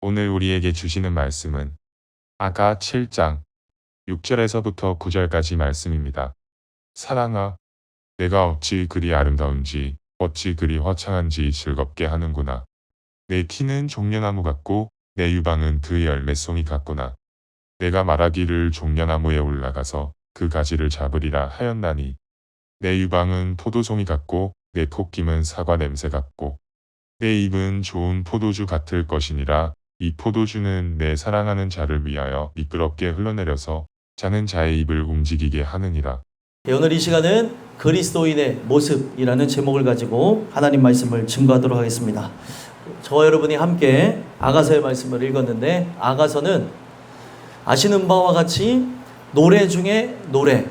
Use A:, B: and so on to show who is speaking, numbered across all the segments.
A: 오늘 우리에게 주시는 말씀은 아가 7장 6절에서부터 9절까지 말씀입니다. 사랑아, 내가 어찌 그리 아름다운지 어찌 그리 화창한지 즐겁게 하는구나. 내 키는 종려나무 같고 내 유방은 그 열매송이 같구나. 내가 말하기를 종려나무에 올라가서 그 가지를 잡으리라 하였나니 내 유방은 포도송이 같고 내 콧김은 사과 냄새 같고 내 입은 좋은 포도주 같을 것이니라. 이 포도주는 내 사랑하는 자를 위하여 미끄럽게 흘러내려서 자는 자의 입을 움직이게 하느니라.
B: 오늘 이 시간은 그리스도인의 모습이라는 제목을 가지고 하나님 말씀을 증거하도록 하겠습니다. 저와 여러분이 함께 아가서의 말씀을 읽었는데, 아가서는 아시는 바와 같이 노래 중에 노래,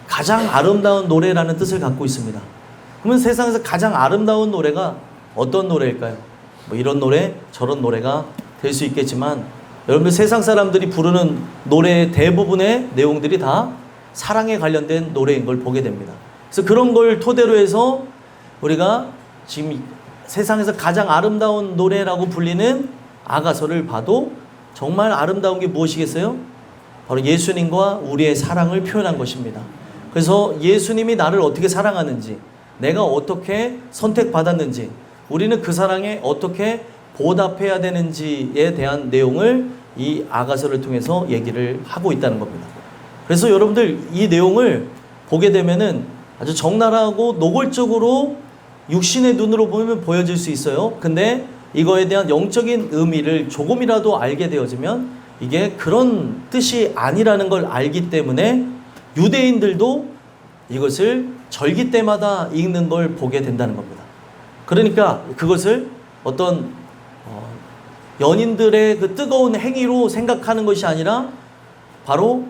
B: 가장 아름다운 노래라는 뜻을 갖고 있습니다. 그러면 세상에서 가장 아름다운 노래가 어떤 노래일까요? 뭐 이런 노래, 저런 노래가 될 수 있겠지만, 여러분들 세상 사람들이 부르는 노래의 대부분의 내용들이 다 사랑에 관련된 노래인 걸 보게 됩니다. 그래서 그런 걸 토대로 해서 우리가 지금 세상에서 가장 아름다운 노래라고 불리는 아가서를 봐도 정말 아름다운 게 무엇이겠어요? 바로 예수님과 우리의 사랑을 표현한 것입니다. 그래서 예수님이 나를 어떻게 사랑하는지, 내가 어떻게 선택받았는지, 우리는 그 사랑에 어떻게 보답해야 되는지에 대한 내용을 이 아가서를 통해서 얘기를 하고 있다는 겁니다. 그래서 여러분들 이 내용을 보게 되면은 아주 적나라하고 노골적으로 육신의 눈으로 보면 보여질 수 있어요. 근데 이거에 대한 영적인 의미를 조금이라도 알게 되어지면 이게 그런 뜻이 아니라는 걸 알기 때문에 유대인들도 이것을 절기 때마다 읽는 걸 보게 된다는 겁니다. 그러니까 그것을 어떤 연인들의 그 뜨거운 행위로 생각하는 것이 아니라 바로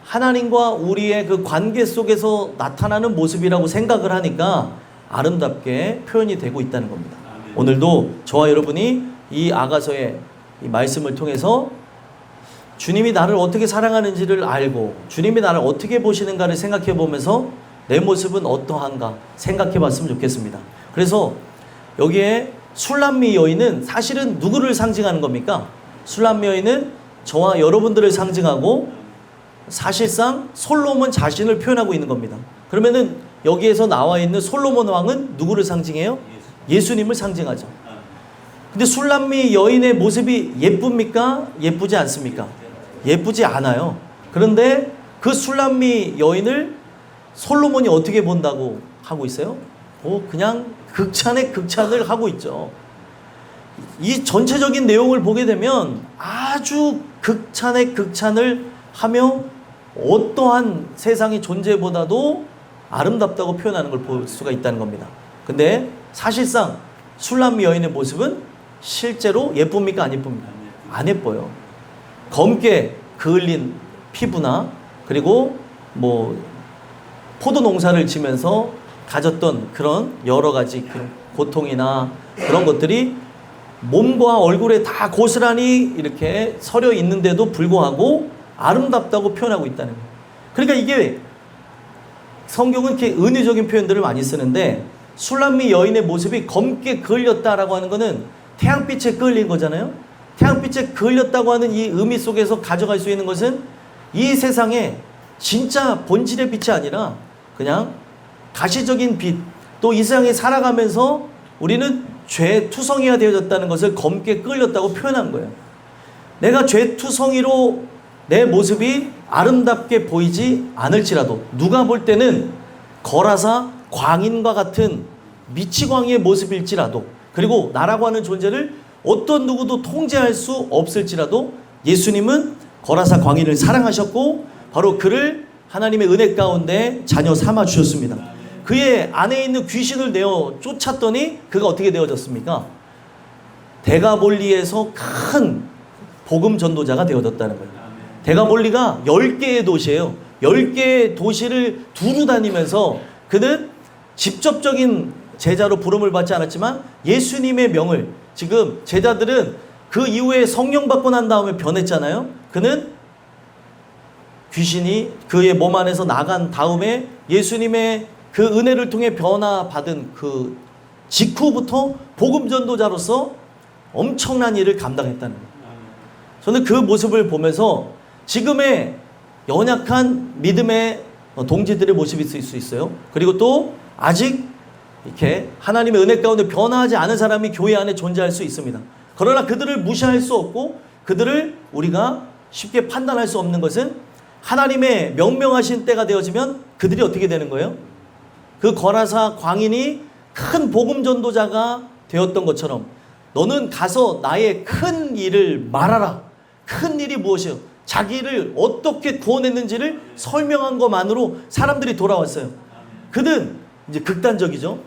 B: 하나님과 우리의 그 관계 속에서 나타나는 모습이라고 생각을 하니까 아름답게 표현이 되고 있다는 겁니다. 오늘도 저와 여러분이 이 아가서의 이 말씀을 통해서 주님이 나를 어떻게 사랑하는지를 알고 주님이 나를 어떻게 보시는가를 생각해 보면서 내 모습은 어떠한가 생각해 봤으면 좋겠습니다. 그래서 여기에 술람미 여인은 사실은 누구를 상징하는 겁니까? 술람미 여인은 저와 여러분들을 상징하고 사실상 솔로몬 자신을 표현하고 있는 겁니다. 그러면은 여기에서 나와 있는 솔로몬 왕은 누구를 상징해요? 예수님을 상징하죠. 근데 술람미 여인의 모습이 예쁩니까? 예쁘지 않습니까? 예쁘지 않아요. 그런데 그 술람미 여인을 솔로몬이 어떻게 본다고 하고 있어요? 그냥 극찬에 극찬을 하고 있죠. 이 전체적인 내용을 보게 되면 아주 극찬에 극찬을 하며 어떠한 세상의 존재보다도 아름답다고 표현하는 걸 볼 수가 있다는 겁니다. 근데 사실상 술람미 여인의 모습은 실제로 예쁩니까? 안 예쁩니까? 안 예뻐요. 검게 그을린 피부나 그리고 뭐 포도 농사를 지면서 가졌던 그런 여러 가지 그 고통이나 그런 것들이 몸과 얼굴에 다 고스란히 이렇게 서려 있는데도 불구하고 아름답다고 표현하고 있다는 거예요. 그러니까 이게 성경은 이렇게 은유적인 표현들을 많이 쓰는데 술람미 여인의 모습이 검게 그을렸다라고 하는 거는 태양빛에 그을린 거잖아요. 태양빛에 그을렸다고 하는 이 의미 속에서 가져갈 수 있는 것은 이 세상에 진짜 본질의 빛이 아니라 그냥 가시적인 빛, 또 이 세상에 살아가면서 우리는 죄투성이가 되어졌다는 것을 검게 끌렸다고 표현한 거예요. 내가 죄투성이로 내 모습이 아름답게 보이지 않을지라도 누가 볼 때는 거라사 광인과 같은 미치광이의 모습일지라도, 그리고 나라고 하는 존재를 어떤 누구도 통제할 수 없을지라도 예수님은 거라사 광인을 사랑하셨고 바로 그를 하나님의 은혜 가운데 자녀 삼아 주셨습니다. 그의 안에 있는 귀신을 내어 쫓았더니 그가 어떻게 되어졌습니까? 데가볼리에서 큰 복음 전도자가 되어졌다는 거예요. 데가볼리가 10개의 도시예요. 10개의 도시를 두루 다니면서 그는 직접적인 제자로 부름을 받지 않았지만 예수님의 명을, 지금 제자들은 그 이후에 성령 받고 난 다음에 변했잖아요. 그는 귀신이 그의 몸 안에서 나간 다음에 예수님의 그 은혜를 통해 변화받은 그 직후부터 복음 전도자로서 엄청난 일을 감당했다는 거예요. 저는 그 모습을 보면서 지금의 연약한 믿음의 동지들의 모습이 있을 수 있어요. 그리고 또 아직 이렇게 하나님의 은혜 가운데 변화하지 않은 사람이 교회 안에 존재할 수 있습니다. 그러나 그들을 무시할 수 없고 그들을 우리가 쉽게 판단할 수 없는 것은 하나님의 명명하신 때가 되어지면 그들이 어떻게 되는 거예요? 그 거라사 광인이 큰 복음 전도자가 되었던 것처럼 너는 가서 나의 큰 일을 말하라. 큰 일이 무엇이요? 자기를 어떻게 구원했는지를 설명한 것만으로 사람들이 돌아왔어요. 그는 이제 극단적이죠.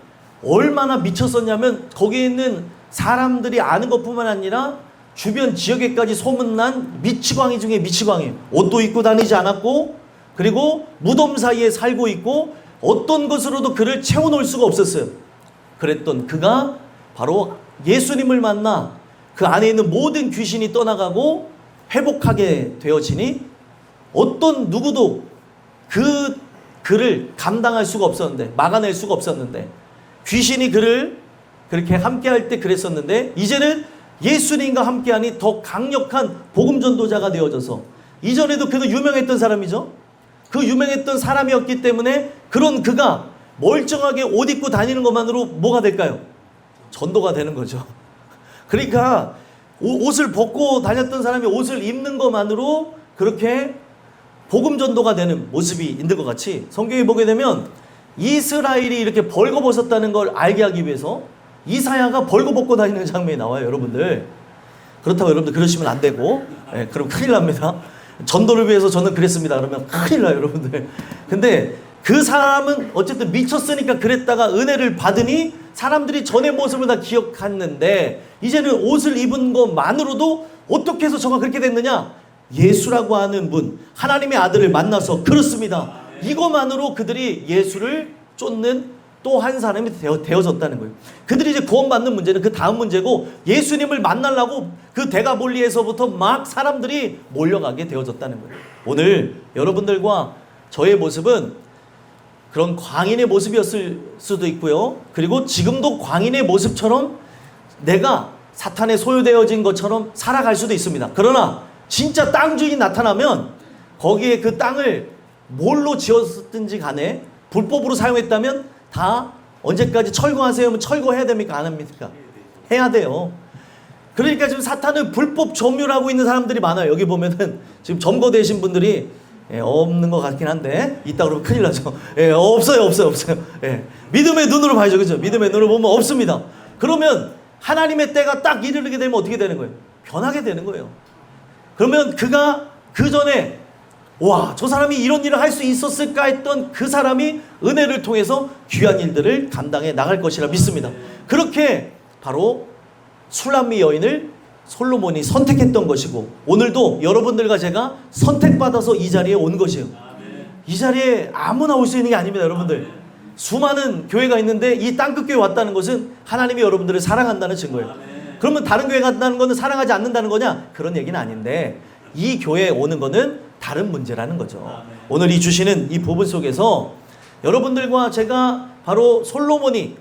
B: 얼마나 미쳤었냐면 거기에 있는 사람들이 아는 것뿐만 아니라 주변 지역에까지 소문난 미치광이 중에 미치광이에요. 옷도 입고 다니지 않았고 그리고 무덤 사이에 살고 있고 어떤 것으로도 그를 채워놓을 수가 없었어요. 그랬던 그가 바로 예수님을 만나 그 안에 있는 모든 귀신이 떠나가고 회복하게 되어지니 어떤 누구도 그를 감당할 수가 없었는데 막아낼 수가 없었는데 귀신이 그를 그렇게 함께할 때 그랬었는데 이제는 예수님과 함께하니 더 강력한 복음 전도자가 되어져서 이전에도 그는 유명했던 사람이죠. 그 유명했던 사람이었기 때문에 그런 그가 멀쩡하게 옷 입고 다니는 것만으로 뭐가 될까요? 전도가 되는 거죠. 그러니까 옷을 벗고 다녔던 사람이 옷을 입는 것만으로 그렇게 복음 전도가 되는 모습이 있는 것 같이 성경에 보게 되면 이스라엘이 이렇게 벌거벗었다는 걸 알게 하기 위해서 이사야가 벌거벗고 다니는 장면이 나와요, 여러분들. 그렇다고 여러분들 그러시면 안 되고, 그럼 큰일 납니다. 전도를 위해서 저는 그랬습니다. 그러면 큰일 나요, 여러분들. 근데 그 사람은 어쨌든 미쳤으니까 그랬다가 은혜를 받으니 사람들이 전의 모습을 다 기억했는데 이제는 옷을 입은 것만으로도 어떻게 해서 저가 그렇게 됐느냐? 예수라고 하는 분, 하나님의 아들을 만나서 그렇습니다. 이것만으로 그들이 예수를 쫓는 또 한 사람이 되어졌다는 거예요. 그들이 이제 구원받는 문제는 그 다음 문제고 예수님을 만나려고 그 대가볼리에서부터 막 사람들이 몰려가게 되어졌다는 거예요. 오늘 여러분들과 저의 모습은 그런 광인의 모습이었을 수도 있고요. 그리고 지금도 광인의 모습처럼 내가 사탄에 소유되어진 것처럼 살아갈 수도 있습니다. 그러나 진짜 땅 주인이 나타나면 거기에 그 땅을 뭘로 지었든지 간에 불법으로 사용했다면 다 언제까지 철거하세요? 하면 철거해야 됩니까? 안 합니까? 해야 돼요. 그러니까 지금 사탄을 불법 점유하고 있는 사람들이 많아요. 여기 보면은 지금 점거되신 분들이 없는 것 같긴 한데 있다 그러면 큰일 나죠. 없어요. 믿음의 눈으로 봐야죠. 그죠? 믿음의 눈으로 보면 없습니다. 그러면 하나님의 때가 딱 이르게 되면 어떻게 되는 거예요? 변하게 되는 거예요. 그러면 그가 그 전에 와, 저 사람이 이런 일을 할 수 있었을까 했던 그 사람이 은혜를 통해서 귀한 일들을 감당해 나갈 것이라 믿습니다. 그렇게 바로 술람미 여인을 솔로몬이 선택했던 것이고 오늘도 여러분들과 제가 선택받아서 이 자리에 온 것이에요. 이 자리에 아무나 올 수 있는 게 아닙니다, 여러분들. 수많은 교회가 있는데 이 땅끝교회 왔다는 것은 하나님이 여러분들을 사랑한다는 증거예요. 그러면 다른 교회 간다는 것은 사랑하지 않는다는 거냐? 그런 얘기는 아닌데 이 교회에 오는 것은 다른 문제라는 거죠. 오늘 이 주시는 이 부분 속에서 여러분들과 제가 바로 솔로몬이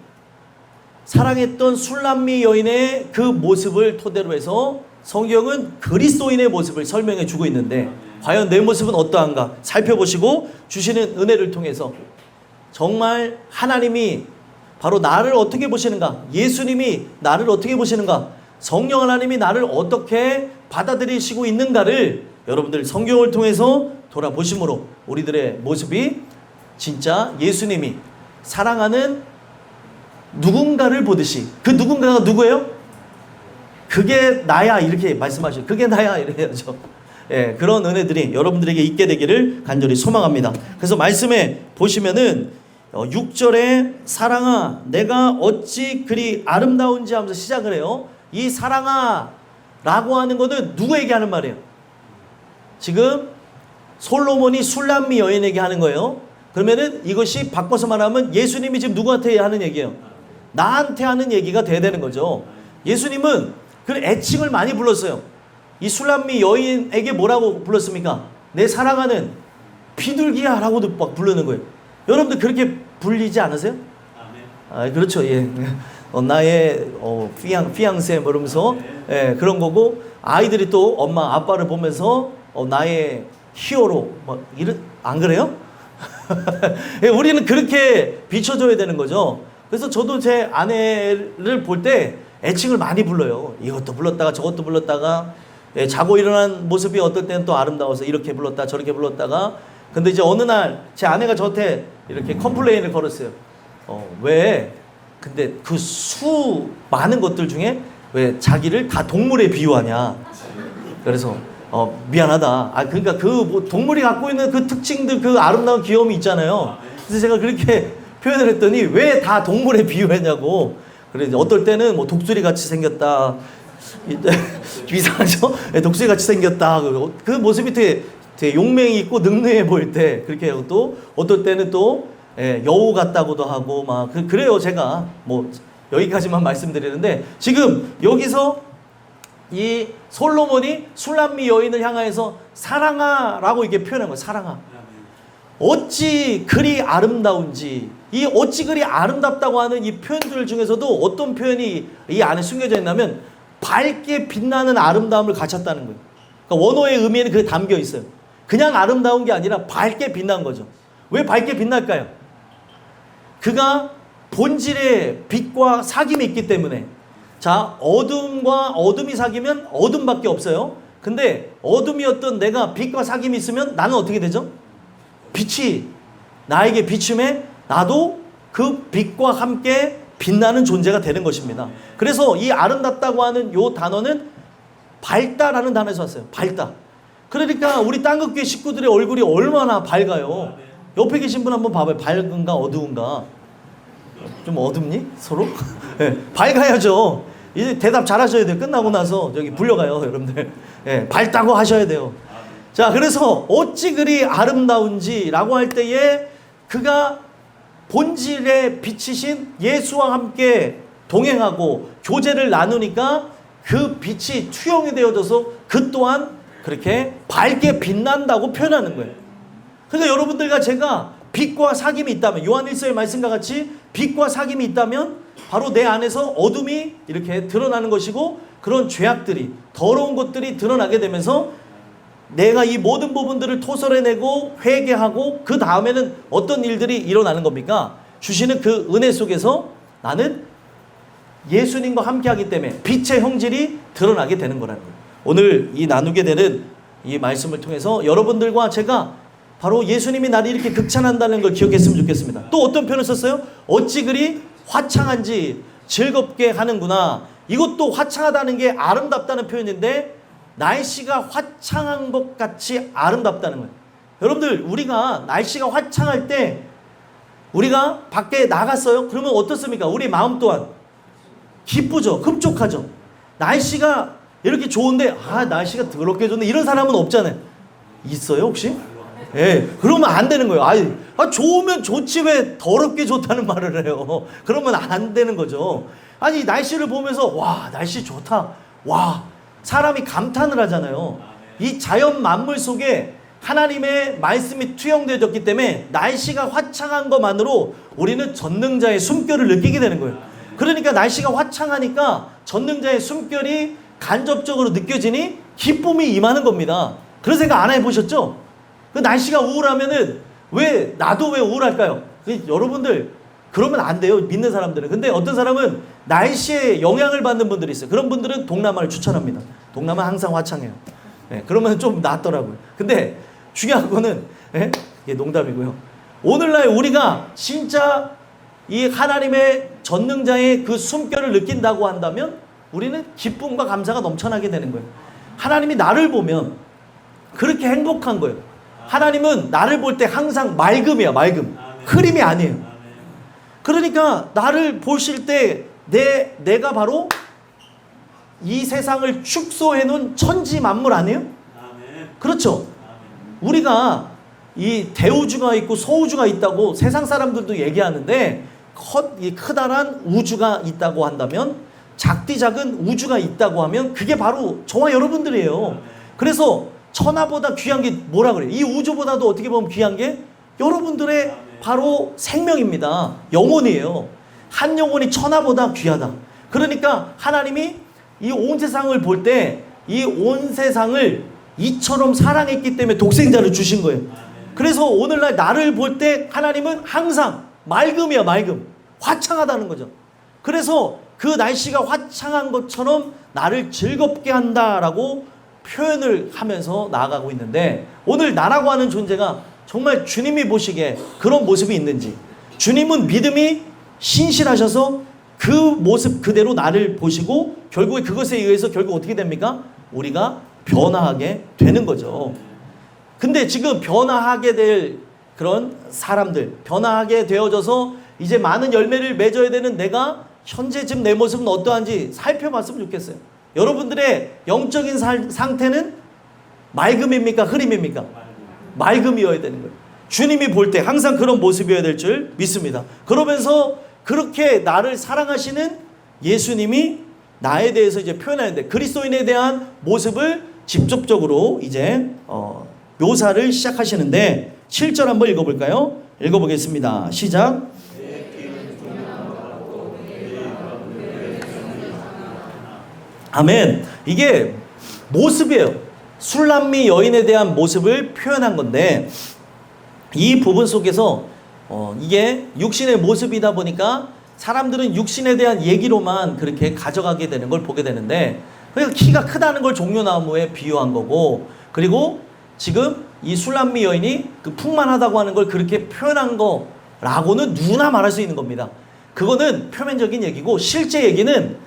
B: 사랑했던 술람미 여인의 그 모습을 토대로 해서 성경은 그리스도인의 모습을 설명해 주고 있는데 과연 내 모습은 어떠한가 살펴보시고 주시는 은혜를 통해서 정말 하나님이 바로 나를 어떻게 보시는가, 예수님이 나를 어떻게 보시는가, 성령 하나님이 나를 어떻게 받아들이시고 있는가를 여러분들 성경을 통해서 돌아보심으로 우리들의 모습이 진짜 예수님이 사랑하는 누군가를 보듯이 그 누군가가 누구예요? 그게 나야 이렇게 말씀하셔요. 그게 나야 이래야죠. 그런 은혜들이 여러분들에게 있게 되기를 간절히 소망합니다. 그래서 말씀에 보시면은 6절에 사랑아 내가 어찌 그리 아름다운지 하면서 시작을 해요. 이 사랑아 라고 하는 것은 누구에게 하는 말이에요? 지금 솔로몬이 술람미 여인에게 하는 거예요. 그러면은 이것이 바꿔서 말하면 예수님이 지금 누구한테 하는 얘기예요? 나한테 하는 얘기가 돼야 되는 거죠. 예수님은 그 애칭을 많이 불렀어요. 이 술람미 여인에게 뭐라고 불렀습니까? 내 사랑하는 비둘기야 라고도 막 부르는 거예요. 여러분들 그렇게 불리지 않으세요? 그렇죠. 나의 피앙세 뭐 이러면서 예, 그런 거고 아이들이 또 엄마 아빠를 보면서 나의 히어로 뭐 이런 안 그래요? 예, 우리는 그렇게 비춰줘야 되는 거죠. 그래서 저도 제 아내를 볼 때 애칭을 많이 불러요. 이것도 불렀다가 저것도 불렀다가 예, 자고 일어난 모습이 어떨 때는 또 아름다워서 이렇게 불렀다 저렇게 불렀다가 근데 이제 어느 날 제 아내가 저한테 이렇게 컴플레인을 걸었어요. 왜 근데 그 많은 것들 중에 왜 자기를 다 동물에 비유하냐. 그래서 미안하다. 그러니까 뭐 동물이 갖고 있는 그 특징들 그 아름다운 귀여움이 있잖아요. 그래서 제가 그렇게 표현을 했더니 왜 다 동물에 비유했냐고. 그래 이제 어떨 때는 뭐 독수리 같이 생겼다. 이상하죠? 독수리 같이 생겼다. 그 모습이 되게 용맹이 있고 능력해 보일 때 그렇게 하고 또 어떨 때는 또 여우 같다고도 하고 막 그래요. 제가 뭐 여기까지만 말씀드리는데 지금 여기서 이 솔로몬이 술람미 여인을 향하여서 사랑아라고 이렇게 표현한 거예요. 사랑아. 어찌 그리 아름다운지. 이 어찌 그리 아름답다고 하는 이 표현들 중에서도 어떤 표현이 이 안에 숨겨져 있냐면 밝게 빛나는 아름다움을 갖췄다는 거예요. 그러니까 원어의 의미에는 그게 담겨 있어요. 그냥 아름다운 게 아니라 밝게 빛난 거죠. 왜 밝게 빛날까요? 그가 본질의 빛과 사귐이 있기 때문에. 자, 어둠과 어둠이 사귀면 어둠밖에 없어요. 근데 어둠이었던 내가 빛과 사귐이 있으면 나는 어떻게 되죠? 빛이 나에게 비춤에 나도 그 빛과 함께 빛나는 존재가 되는 것입니다. 그래서 이 아름답다고 하는 요 단어는 밝다라는 단어에서 왔어요. 밝다. 그러니까 우리 땅끝교회 식구들의 얼굴이 얼마나 밝아요. 옆에 계신 분 한번 봐봐요. 밝은가 어두운가. 좀 어둡니? 서로? 네, 밝아야죠. 이제 대답 잘 하셔야 돼요. 끝나고 나서 저기 불려가요, 여러분들. 네, 밝다고 하셔야 돼요. 자, 그래서 어찌 그리 아름다운지라고 할 때에 그가 본질의 빛이신 예수와 함께 동행하고 교제를 나누니까 그 빛이 투영이 되어져서 그 또한 그렇게 밝게 빛난다고 표현하는 거예요. 그러니까 여러분들과 제가 빛과 사귐이 있다면 요한 1서의 말씀과 같이 빛과 사귐이 있다면 바로 내 안에서 어둠이 이렇게 드러나는 것이고 그런 죄악들이 더러운 것들이 드러나게 되면서 내가 이 모든 부분들을 토설해내고 회개하고 그 다음에는 어떤 일들이 일어나는 겁니까? 주시는 그 은혜 속에서 나는 예수님과 함께하기 때문에 빛의 형질이 드러나게 되는 거라는 거예요. 오늘 이 나누게 되는 이 말씀을 통해서 여러분들과 제가 바로 예수님이 나를 이렇게 극찬한다는 걸 기억했으면 좋겠습니다. 또 어떤 표현을 썼어요? 어찌 그리 화창한지 즐겁게 하는구나. 이것도 화창하다는 게 아름답다는 표현인데 날씨가 화창한 것 같이 아름답다는 거예요. 여러분들 우리가 날씨가 화창할 때 우리가 밖에 나갔어요? 그러면 어떻습니까? 우리 마음 또한 기쁘죠. 흡족하죠. 날씨가 이렇게 좋은데 날씨가 더럽게 좋네 이런 사람은 없잖아요. 있어요 혹시? 예, 그러면 안 되는 거예요. 좋으면 좋지 왜 더럽게 좋다는 말을 해요. 그러면 안 되는 거죠. 아니 날씨를 보면서 와 날씨 좋다. 와 사람이 감탄을 하잖아요. 이 자연 만물 속에 하나님의 말씀이 투영되어졌기 때문에 날씨가 화창한 것만으로 우리는 전능자의 숨결을 느끼게 되는 거예요. 그러니까 날씨가 화창하니까 전능자의 숨결이 간접적으로 느껴지니 기쁨이 임하는 겁니다. 그런 생각 안 해보셨죠? 그 날씨가 우울하면은 나도 왜 우울할까요? 여러분들 그러면 안 돼요. 믿는 사람들은. 근데 어떤 사람은 날씨에 영향을 받는 분들이 있어요. 그런 분들은 동남아를 추천합니다. 동남아 항상 화창해요. 네, 그러면 좀 낫더라고요. 근데 중요한 거는 이게 농담이고요. 오늘날 우리가 진짜 이 하나님의 전능자의 그 숨결을 느낀다고 한다면 우리는 기쁨과 감사가 넘쳐나게 되는 거예요. 하나님이 나를 보면 그렇게 행복한 거예요. 하나님은 나를 볼 때 항상 맑음이야, 맑음. 흐림이 아니에요. 그러니까 나를 보실 때 내가 바로 이 세상을 축소해 놓은 천지 만물 아니에요? 그렇죠. 우리가 이 대우주가 있고 소우주가 있다고 세상 사람들도 얘기하는데 크다란 우주가 있다고 한다면 작디 작은 우주가 있다고 하면 그게 바로 저와 여러분들이에요. 그래서 천하보다 귀한 게 뭐라 그래요? 이 우주보다도 어떻게 보면 귀한 게 여러분들의 바로 생명입니다. 영혼이에요. 한 영혼이 천하보다 귀하다. 그러니까 하나님이 이 온 세상을 볼 때 이 온 세상을 이처럼 사랑했기 때문에 독생자를 주신 거예요. 그래서 오늘날 나를 볼 때 하나님은 항상 맑음이야, 맑음. 화창하다는 거죠. 그래서 그 날씨가 화창한 것처럼 나를 즐겁게 한다라고 표현을 하면서 나아가고 있는데, 오늘 나라고 하는 존재가 정말 주님이 보시기에 그런 모습이 있는지, 주님은 믿음이 신실하셔서 그 모습 그대로 나를 보시고 결국에 그것에 의해서 결국 어떻게 됩니까? 우리가 변화하게 되는 거죠. 근데 지금 변화하게 될 그런 사람들, 변화하게 되어져서 이제 많은 열매를 맺어야 되는 내가 현재 지금 내 모습은 어떠한지 살펴봤으면 좋겠어요. 여러분들의 영적인 상태는 맑음입니까? 흐림입니까? 맑음이어야 되는 거예요. 주님이 볼 때 항상 그런 모습이어야 될 줄 믿습니다. 그러면서 그렇게 나를 사랑하시는 예수님이 나에 대해서 이제 표현하는데, 그리스도인에 대한 모습을 직접적으로 이제 묘사를 시작하시는데 7절 한번 읽어볼까요? 읽어보겠습니다. 시작. 아멘. 이게 모습이에요. 술람미 여인에 대한 모습을 표현한 건데, 이 부분 속에서 이게 육신의 모습이다 보니까 사람들은 육신에 대한 얘기로만 그렇게 가져가게 되는 걸 보게 되는데, 그래서 키가 크다는 걸 종려나무에 비유한 거고, 그리고 지금 이 술람미 여인이 그 풍만하다고 하는 걸 그렇게 표현한 거라고는 누구나 말할 수 있는 겁니다. 그거는 표면적인 얘기고, 실제 얘기는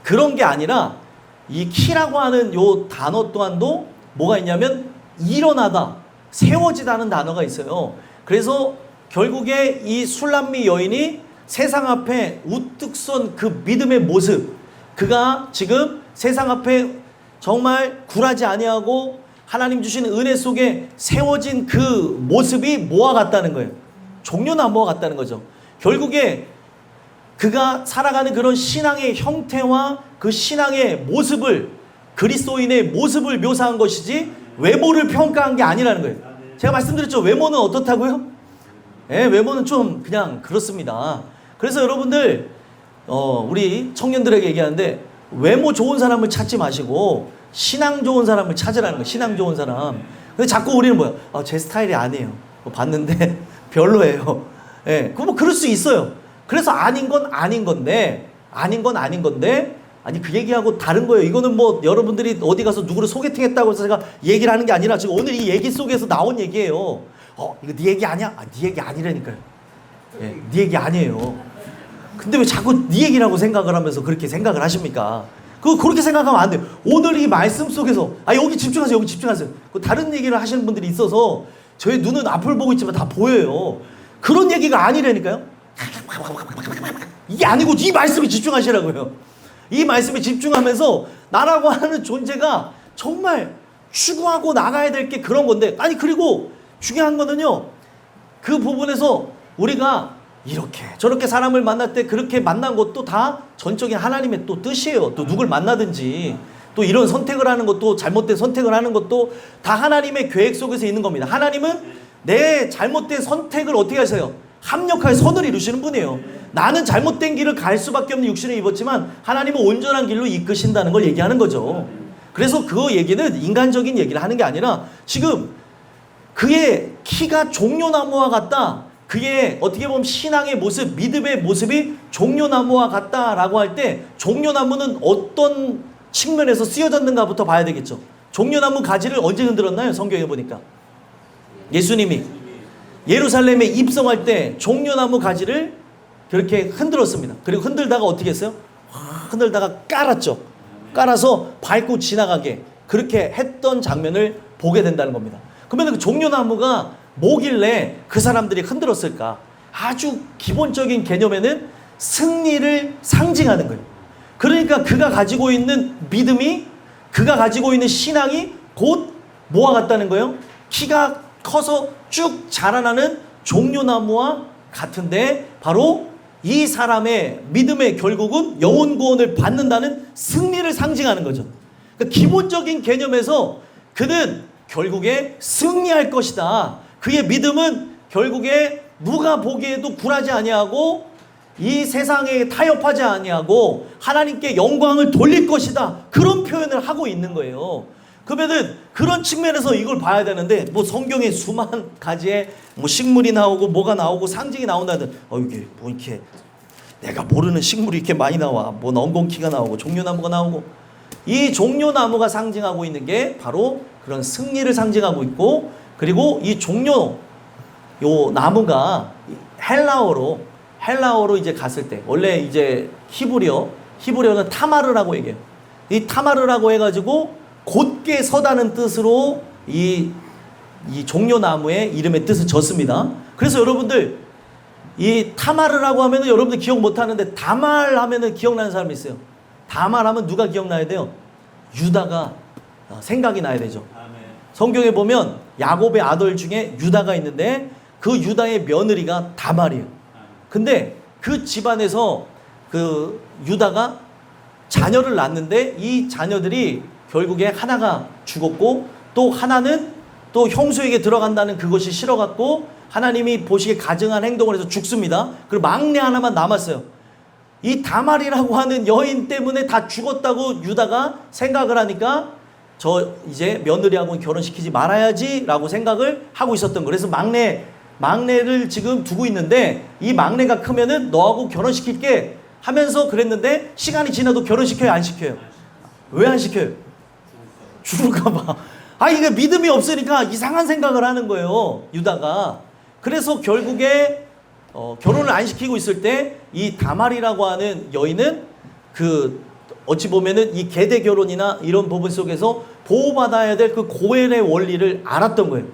B: 그런 게 아니라 이 키라고 하는 요 단어 또한도 뭐가 있냐면 일어나다, 세워지다는 단어가 있어요. 그래서 결국에 이 술람미 여인이 세상 앞에 우뚝 선 그 믿음의 모습, 그가 지금 세상 앞에 정말 굴하지 아니하고 하나님 주신 은혜 속에 세워진 그 모습이 뭐와 같다는 거예요? 종려나무와 같다는 거죠. 결국에 그가 살아가는 그런 신앙의 형태와 그 신앙의 모습을, 그리스도인의 모습을 묘사한 것이지 외모를 평가한 게 아니라는 거예요. 제가 말씀드렸죠. 외모는 어떻다고요? 예, 외모는 좀 그냥 그렇습니다. 그래서 여러분들 우리 청년들에게 얘기하는데, 외모 좋은 사람을 찾지 마시고 신앙 좋은 사람을 찾으라는 거예요. 신앙 좋은 사람. 근데 자꾸 우리는 뭐야? 제 스타일이 아니에요. 봤는데 별로예요. 예, 뭐 그럴 수 있어요. 그래서 아닌 건 아닌 건데, 아니 그 얘기하고 다른 거예요. 이거는 뭐 여러분들이 어디 가서 누구를 소개팅했다고 해서 제가 얘기를 하는 게 아니라 지금 오늘 이 얘기 속에서 나온 얘기예요. 이거 네 얘기 아니야? 네 얘기 아니라니까요. 예, 네 얘기 아니에요. 근데 왜 자꾸 네 얘기라고 생각을 하면서 그렇게 생각을 하십니까? 그렇게 생각하면 안 돼요. 오늘 이 말씀 속에서 여기 집중하세요. 여기 집중하세요. 다른 얘기를 하시는 분들이 있어서 저희 눈은 앞을 보고 있지만 다 보여요. 그런 얘기가 아니라니까요. 이게 아니고 이 말씀에 집중하시라고요. 이 말씀에 집중하면서 나라고 하는 존재가 정말 추구하고 나가야 될 게 그런 건데, 아니 그리고 중요한 거는요, 그 부분에서 우리가 이렇게 저렇게 사람을 만날 때 그렇게 만난 것도 다 전적인 하나님의 또 뜻이에요. 또 누굴 만나든지 또 이런 선택을 하는 것도, 잘못된 선택을 하는 것도 다 하나님의 계획 속에서 있는 겁니다. 하나님은 내 잘못된 선택을 어떻게 하세요? 합력하여 선을 이루시는 분이에요. 나는 잘못된 길을 갈 수밖에 없는 육신을 입었지만 하나님은 온전한 길로 이끄신다는 걸 얘기하는 거죠. 그래서 그 얘기는 인간적인 얘기를 하는 게 아니라, 지금 그의 키가 종려나무와 같다, 그의 어떻게 보면 신앙의 모습, 믿음의 모습이 종려나무와 같다라고 할 때, 종려나무는 어떤 측면에서 쓰여졌는가부터 봐야 되겠죠. 종려나무 가지를 언제 흔들었나요? 성경에 보니까 예수님이 예루살렘에 입성할 때 종려나무 가지를 그렇게 흔들었습니다. 그리고 흔들다가 어떻게 했어요? 흔들다가 깔았죠. 깔아서 밟고 지나가게 그렇게 했던 장면을 보게 된다는 겁니다. 그러면 그 종려나무가 뭐길래 그 사람들이 흔들었을까? 아주 기본적인 개념에는 승리를 상징하는 거예요. 그러니까 그가 가지고 있는 믿음이, 그가 가지고 있는 신앙이 곧 뭐와 같다는 거예요? 키가 커서 쭉 자라나는 종려나무와 같은데, 바로 이 사람의 믿음의 결국은 영혼 구원을 받는다는 승리를 상징하는 거죠. 그러니까 기본적인 개념에서 그는 결국에 승리할 것이다. 그의 믿음은 결국에 누가 보기에도 굴하지 아니하고 이 세상에 타협하지 아니하고 하나님께 영광을 돌릴 것이다. 그런 표현을 하고 있는 거예요. 그러면은 그런 측면에서 이걸 봐야 되는데 뭐 성경에 수만 가지의 뭐 식물이 나오고 뭐가 나오고 상징이 나온다든 이게 뭐 이렇게 내가 모르는 식물이 이렇게 많이 나와. 뭐 엉겅퀴가 나오고 종려나무가 나오고 이 종려나무가 상징하고 있는 게 바로 그런 승리를 상징하고 있고 그리고 이 종려 요 나무가 헬라어로 이제 갔을 때 원래 이제 히브리어는 타마르라고 얘기해요. 이 타마르라고 해가지고 곧게 서다는 뜻으로 이 종려나무의 이름의 뜻을 졌습니다. 그래서 여러분들 이 타마르라고 하면은 여러분들 기억 못하는데 다말 하면은 기억나는 사람이 있어요. 다말 하면 누가 기억나야 돼요? 유다가 생각이 나야 되죠. 성경에 보면 야곱의 아들 중에 유다가 있는데 그 유다의 며느리가 다말이에요. 근데 그 집안에서 그 유다가 자녀를 낳는데 이 자녀들이 결국에 하나가 죽었고 또 하나는 또 형수에게 들어간다는 그것이 싫어갖고 하나님이 보시기에 가증한 행동을 해서 죽습니다. 그리고 막내 하나만 남았어요. 이 다말이라고 하는 여인 때문에 다 죽었다고 유다가 생각을 하니까 저 이제 며느리하고는 결혼시키지 말아야지 라고 생각을 하고 있었던 거예요. 그래서 막내를 지금 두고 있는데 이 막내가 크면은 너하고 결혼시킬게 하면서 그랬는데 시간이 지나도 결혼시켜요 안 시켜요? 왜 안 시켜요? 죽을까봐. 이게 믿음이 없으니까 이상한 생각을 하는 거예요 유다가. 그래서 결국에 결혼을 안 시키고 있을 때 이 다말이라고 하는 여인은 그 어찌 보면은 이 계대 결혼이나 이런 부분 속에서 보호받아야 될 그 고엘의 원리를 알았던 거예요.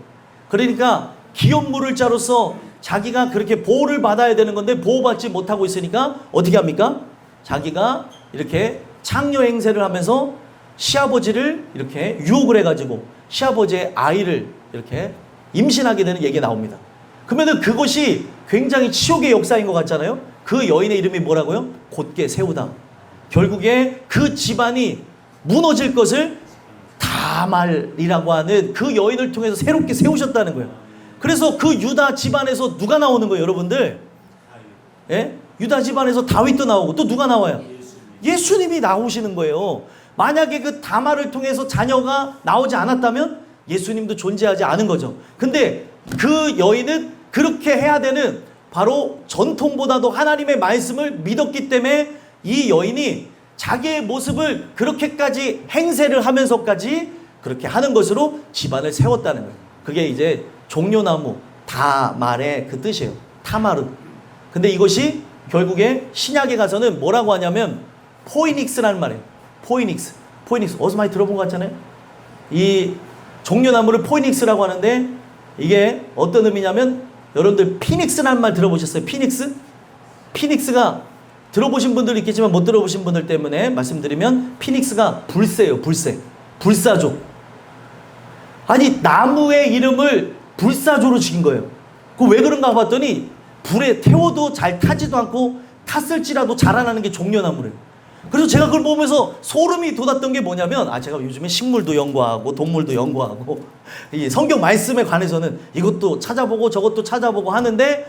B: 그러니까 기업 물을 자로서 자기가 그렇게 보호를 받아야 되는 건데 보호받지 못하고 있으니까 어떻게 합니까? 자기가 이렇게 창녀 행세를 하면서 시아버지를 이렇게 유혹을 해가지고 시아버지의 아이를 이렇게 임신하게 되는 얘기가 나옵니다. 그러면은 그것이 굉장히 치욕의 역사인 것 같잖아요. 그 여인의 이름이 뭐라고요? 곧게 세우다. 결국에 그 집안이 무너질 것을 다말이라고 하는 그 여인을 통해서 새롭게 세우셨다는 거예요. 그래서 그 유다 집안에서 누가 나오는 거예요, 여러분들? 예? 유다 집안에서 다윗도 나오고 또 누가 나와요? 예수님이 나오시는 거예요. 만약에 그 다말을 통해서 자녀가 나오지 않았다면 예수님도 존재하지 않은 거죠. 근데 그 여인은 그렇게 해야 되는 바로 전통보다도 하나님의 말씀을 믿었기 때문에 이 여인이 자기의 모습을 그렇게까지 행세를 하면서까지 그렇게 하는 것으로 집안을 세웠다는 거예요. 그게 이제 종려나무 다말의 그 뜻이에요. 타마르. 근데 이것이 결국에 신약에 가서는 뭐라고 하냐면 포이닉스라는 말이에요. 포이닉스. 어디서 많이 들어본 것 같잖아요. 이 종려나무를 포이닉스라고 하는데 이게 어떤 의미냐면 여러분들 피닉스라는 말 들어보셨어요? 피닉스가 들어보신 분들 있겠지만 못 들어보신 분들 때문에 말씀드리면 피닉스가 불새예요. 불사조. 아니 나무의 이름을 불사조로 지은 거예요. 그 왜 그런가 봤더니 불에 태워도 잘 타지도 않고 탔을지라도 자라나는 게 종려나무래요. 그래서 제가 그걸 보면서 소름이 돋았던 게 뭐냐면 제가 요즘에 식물도 연구하고 동물도 연구하고 이 성경 말씀에 관해서는 이것도 찾아보고 저것도 찾아보고 하는데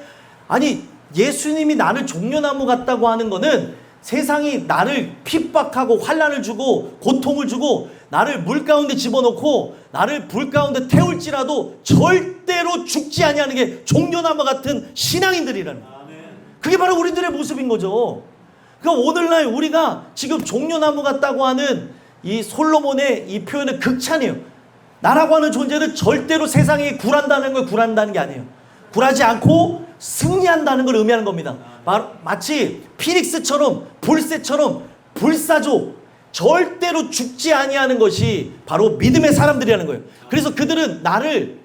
B: 아니 예수님이 나를 종려나무 같다고 하는 거는 세상이 나를 핍박하고 환난을 주고 고통을 주고 나를 물 가운데 집어넣고 나를 불 가운데 태울지라도 절대로 죽지 아니하는 게 종려나무 같은 신앙인들이라는 거예요. 그게 바로 우리들의 모습인 거죠. 그러니까 오늘날 우리가 지금 종려나무 같다고 하는 이 솔로몬의 이 표현은 극찬이에요. 나라고 하는 존재는 절대로 세상에 굴한다는 걸 굴한다는 게 아니에요. 굴하지 않고 승리한다는 걸 의미하는 겁니다. 마치 피닉스처럼 불새처럼 불사조 절대로 죽지 아니하는 것이 바로 믿음의 사람들이라는 거예요. 그래서 그들은 나를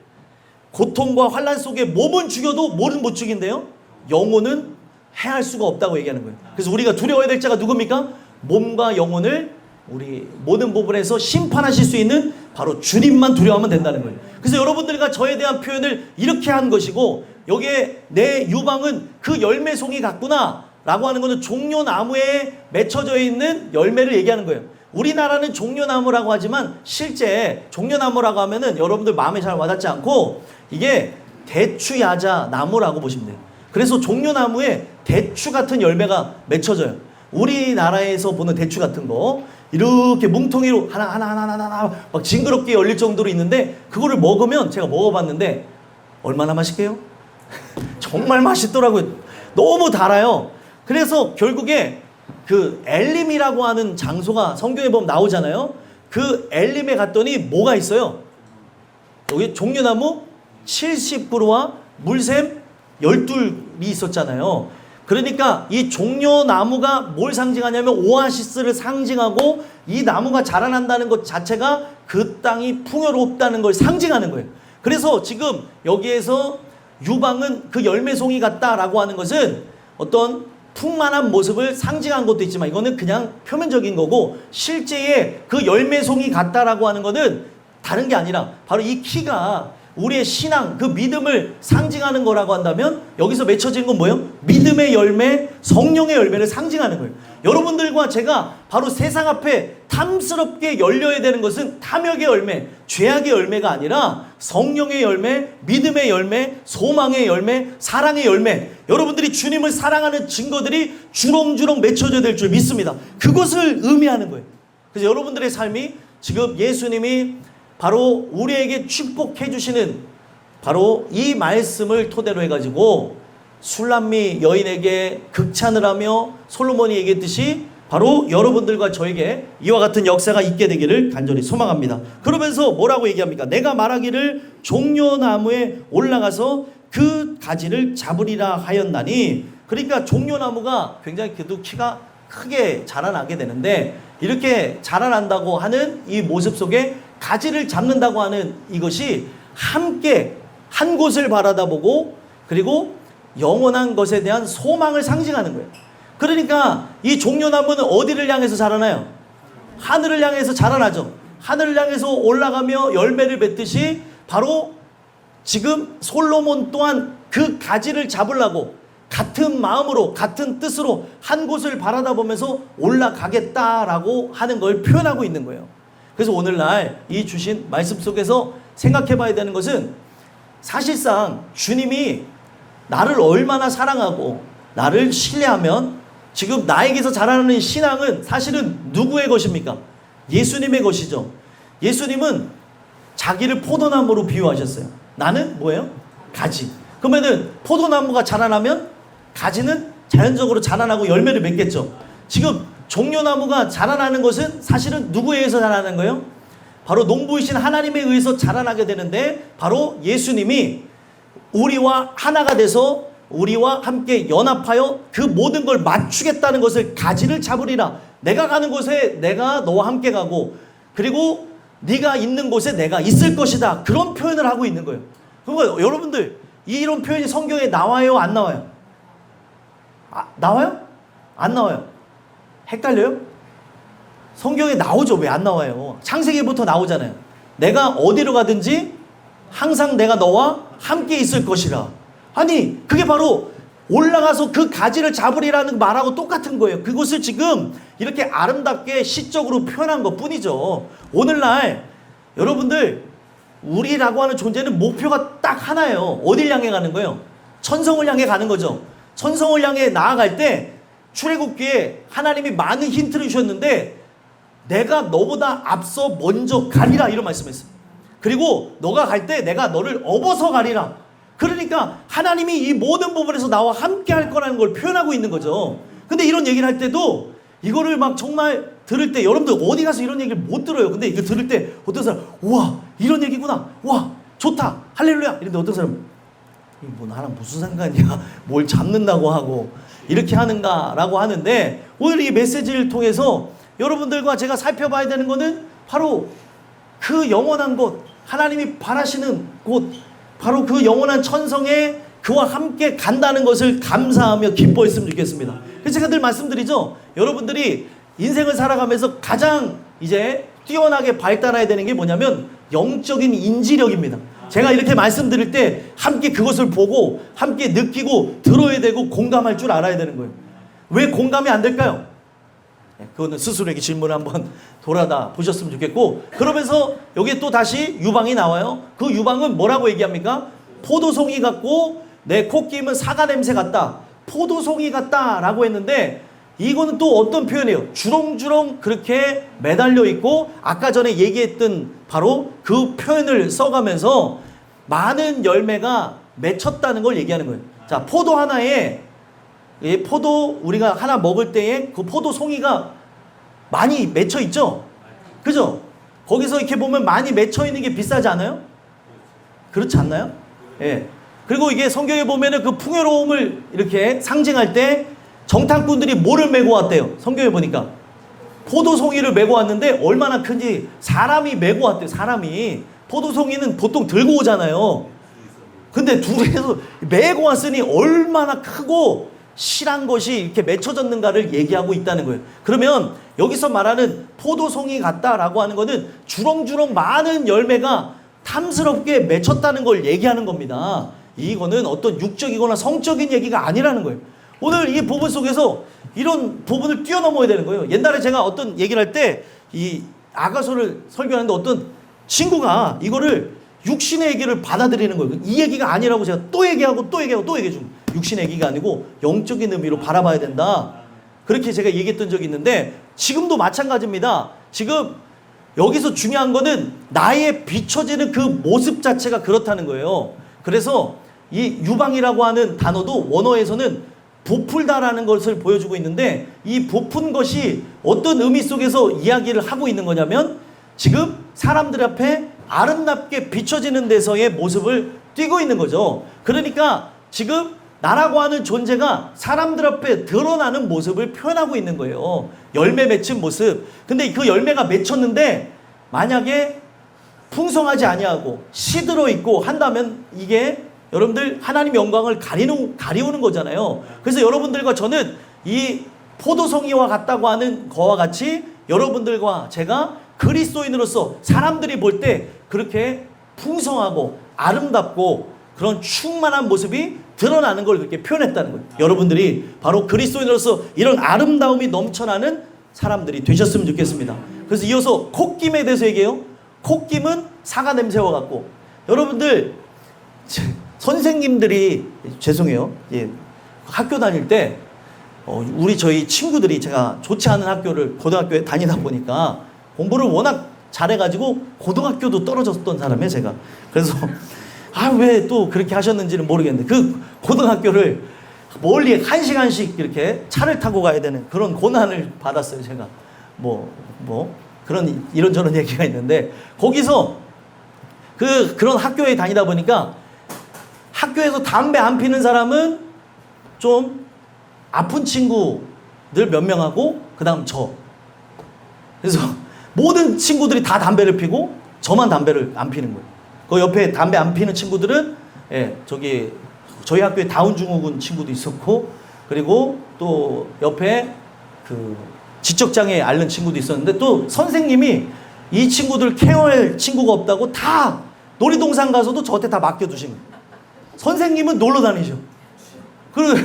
B: 고통과 환난 속에 몸은 죽여도 몸은 못 죽인대요. 영혼은 해할 수가 없다고 얘기하는 거예요. 그래서 우리가 두려워해야 될 자가 누굽니까? 몸과 영혼을 우리 모든 부분에서 심판하실 수 있는 바로 주님만 두려워하면 된다는 거예요. 그래서 여러분들과 저에 대한 표현을 이렇게 한 것이고 여기에 내 유방은 그 열매 송이 같구나 라고 하는 것은 종려나무에 맺혀져 있는 열매를 얘기하는 거예요. 우리나라는 종려나무라고 하지만 실제 종려나무라고 하면은 여러분들 마음에 잘 와닿지 않고 이게 대추야자 나무라고 보시면 돼요. 그래서 종려나무에 대추 같은 열매가 맺혀져요. 우리나라에서 보는 대추 같은 거 이렇게 뭉텅이로 하나 막 징그럽게 열릴 정도로 있는데 그거를 먹으면 제가 먹어봤는데 얼마나 맛있게요? 정말 맛있더라고요. 너무 달아요. 그래서 결국에 그 엘림이라고 하는 장소가 성경에 보면 나오잖아요. 그 엘림에 갔더니 뭐가 있어요? 여기 종려나무 70그루와 물샘 12이 있었잖아요. 그러니까 이 종려나무가 뭘 상징하냐면 오아시스를 상징하고 이 나무가 자라난다는 것 자체가 그 땅이 풍요롭다는 걸 상징하는 거예요. 그래서 지금 여기에서 유방은 그 열매송이 같다라고 하는 것은 어떤 풍만한 모습을 상징한 것도 있지만 이거는 그냥 표면적인 거고 실제의 그 열매송이 같다라고 하는 것은 다른 게 아니라 바로 이 키가 우리의 신앙, 그 믿음을 상징하는 거라고 한다면 여기서 맺혀지는 건 뭐예요? 믿음의 열매, 성령의 열매를 상징하는 거예요. 여러분들과 제가 바로 세상 앞에 탐스럽게 열려야 되는 것은 탐욕의 열매, 죄악의 열매가 아니라 성령의 열매, 믿음의 열매, 소망의 열매, 사랑의 열매. 여러분들이 주님을 사랑하는 증거들이 주렁주렁 맺혀져야 될 줄 믿습니다. 그것을 의미하는 거예요. 그래서 여러분들의 삶이 지금 예수님이 바로 우리에게 축복해 주시는 바로 이 말씀을 토대로 해가지고 술람미 여인에게 극찬을 하며 솔로몬이 얘기했듯이 바로 여러분들과 저에게 이와 같은 역사가 있게 되기를 간절히 소망합니다. 그러면서 뭐라고 얘기합니까? 내가 말하기를 종려나무에 올라가서 그 가지를 잡으리라 하였나니. 그러니까 종려나무가 굉장히 그래도 키가 크게 자라나게 되는데 이렇게 자라난다고 하는 이 모습 속에 가지를 잡는다고 하는 이것이 함께 한 곳을 바라다보고 그리고 영원한 것에 대한 소망을 상징하는 거예요. 그러니까 이 종려나무는 어디를 향해서 자라나요? 하늘을 향해서 자라나죠. 하늘을 향해서 올라가며 열매를 맺듯이 바로 지금 솔로몬 또한 그 가지를 잡으려고 같은 마음으로 같은 뜻으로 한 곳을 바라다보면서 올라가겠다라고 하는 걸 표현하고 있는 거예요. 그래서 오늘날 이 주신 말씀 속에서 생각해 봐야 되는 것은 사실상 주님이 나를 얼마나 사랑하고 나를 신뢰하면 지금 나에게서 자라나는 신앙은 사실은 누구의 것입니까? 예수님의 것이죠. 예수님은 자기를 포도나무로 비유하셨어요. 나는 뭐예요? 가지. 그러면은 포도나무가 자라나면 가지는 자연적으로 자라나고 열매를 맺겠죠. 지금 종려나무가 자라나는 것은 사실은 누구에 의해서 자라나는 거예요? 바로 농부이신 하나님에 의해서 자라나게 되는데 바로 예수님이 우리와 하나가 돼서 우리와 함께 연합하여 그 모든 걸 맞추겠다는 것을 가지를 잡으리라. 내가 가는 곳에 내가 너와 함께 가고 그리고 네가 있는 곳에 내가 있을 것이다. 그런 표현을 하고 있는 거예요. 그러니까 여러분들 이런 표현이 성경에 나와요? 안 나와요? 나와요? 안 나와요? 헷갈려요? 성경에 나오죠. 왜 안 나와요? 창세기부터 나오잖아요. 내가 어디로 가든지 항상 내가 너와 함께 있을 것이라. 아니 그게 바로 올라가서 그 가지를 잡으리라는 말하고 똑같은 거예요. 그것을 지금 이렇게 아름답게 시적으로 표현한 것 뿐이죠. 오늘날 여러분들 우리라고 하는 존재는 목표가 딱 하나예요. 어딜 향해 가는 거예요? 천성을 향해 가는 거죠. 천성을 향해 나아갈 때 출애굽기에 하나님이 많은 힌트를 주셨는데 내가 너보다 앞서 먼저 가리라 이런 말씀했어요. 그리고 너가 갈 때 내가 너를 업어서 가리라. 그러니까 하나님이 이 모든 부분에서 나와 함께 할 거라는 걸 표현하고 있는 거죠. 근데 이런 얘기를 할 때도 이거를 막 정말 들을 때 여러분들 어디 가서 이런 얘기를 못 들어요. 근데 이거 들을 때 어떤 사람 우와 이런 얘기구나. 와 좋다 할렐루야. 이런데 어떤 사람 뭐 나랑 무슨 상관이야. 뭘 잡는다고 하고 이렇게 하는가라고 하는데 오늘 이 메시지를 통해서 여러분들과 제가 살펴봐야 되는 거는 바로 그 영원한 곳 하나님이 바라시는 곳 바로 그 영원한 천성에 그와 함께 간다는 것을 감사하며 기뻐했으면 좋겠습니다. 그래서 제가 늘 말씀드리죠. 여러분들이 인생을 살아가면서 가장 이제 뛰어나게 발달해야 되는 게 뭐냐면 영적인 인지력입니다. 제가 이렇게 말씀드릴 때 함께 그것을 보고 함께 느끼고 들어야 되고 공감할 줄 알아야 되는 거예요. 왜 공감이 안 될까요? 그거는 스스로에게 질문을 한번 돌아다 보셨으면 좋겠고 그러면서 여기에 또 다시 유방이 나와요. 그 유방은 뭐라고 얘기합니까? 포도송이 같고 내 콧김은 사과 냄새 같다, 포도송이 같다 라고 했는데, 이거는 또 어떤 표현이에요? 주렁주렁 그렇게 매달려 있고, 아까 전에 얘기했던 바로 그 표현을 써가면서 많은 열매가 맺혔다는 걸 얘기하는 거예요. 자, 포도 하나에, 이 포도 우리가 하나 먹을 때에 그 포도 송이가 많이 맺혀 있죠? 그죠? 거기서 이렇게 보면 많이 맺혀 있는 게 비싸지 않아요? 그렇지 않나요? 예. 그리고 이게 성경에 보면은 그 풍요로움을 이렇게 상징할 때 정탐꾼들이 뭐를 메고 왔대요? 성경에 보니까 포도송이를 메고 왔는데, 얼마나 큰지 사람이 메고 왔대요. 사람이. 포도송이는 보통 들고 오잖아요. 근데 둘이서 메고 왔으니 얼마나 크고 실한 것이 이렇게 맺혀졌는가를 얘기하고 있다는 거예요. 그러면 여기서 말하는 포도송이 같다라고 하는 것은 주렁주렁 많은 열매가 탐스럽게 맺혔다는 걸 얘기하는 겁니다. 이거는 어떤 육적이거나 성적인 얘기가 아니라는 거예요. 오늘 이 부분 속에서 이런 부분을 뛰어넘어야 되는 거예요. 옛날에 제가 어떤 얘기를 할 때 이 아가서를 설교하는데 어떤 친구가 이거를 육신의 얘기를 받아들이는 거예요. 이 얘기가 아니라고 제가 또 얘기하고 또 얘기하고 또 얘기해 줍니다. 육신의 얘기가 아니고 영적인 의미로 바라봐야 된다. 그렇게 제가 얘기했던 적이 있는데, 지금도 마찬가지입니다. 지금 여기서 중요한 거는 나의 비춰지는 그 모습 자체가 그렇다는 거예요. 그래서 이 유방이라고 하는 단어도 원어에서는 부풀다라는 것을 보여주고 있는데, 이 부푼 것이 어떤 의미 속에서 이야기를 하고 있는 거냐면, 지금 사람들 앞에 아름답게 비춰지는 데서의 모습을 띄고 있는 거죠. 그러니까 지금 나라고 하는 존재가 사람들 앞에 드러나는 모습을 표현하고 있는 거예요. 열매 맺힌 모습. 근데 그 열매가 맺혔는데 만약에 풍성하지 아니하고 시들어 있고 한다면 이게 여러분들 하나님 영광을 가리우는 거잖아요. 그래서 여러분들과 저는 이 포도송이와 같다고 하는 거와 같이 여러분들과 제가 그리스도인으로서 사람들이 볼 때 그렇게 풍성하고 아름답고 그런 충만한 모습이 드러나는 걸 그렇게 표현했다는 거예요. 여러분들이 바로 그리스도인으로서 이런 아름다움이 넘쳐나는 사람들이 되셨으면 좋겠습니다. 그래서 이어서 콧김에 대해서 얘기해요. 콧김은 사과 냄새와 같고, 여러분들 선생님들이 죄송해요. 예, 학교 다닐 때 저희 친구들이, 제가 좋지 않은 학교를 고등학교에 다니다 보니까 공부를 워낙 잘해가지고 고등학교도 떨어졌던 사람이에요, 제가. 그래서 왜 또 그렇게 하셨는지는 모르겠는데, 그 고등학교를 멀리 1시간씩 이렇게 차를 타고 가야 되는 그런 고난을 받았어요, 제가. 그런 이런저런 얘기가 있는데, 거기서 그런 학교에 다니다 보니까 학교에서 담배 안 피는 사람은 좀 아픈 친구들 몇 명하고 그 다음 저. 그래서 모든 친구들이 다 담배를 피고 저만 담배를 안 피는 거예요. 그 옆에 담배 안 피는 친구들은 저희 학교에 다운증후군 친구도 있었고, 그리고 또 옆에 그 지적장애 앓는 친구도 있었는데, 또 선생님이 이 친구들 케어할 친구가 없다고 다 놀이동산 가서도 저한테 다 맡겨두신 거예요. 선생님은 놀러 다니죠. 그래서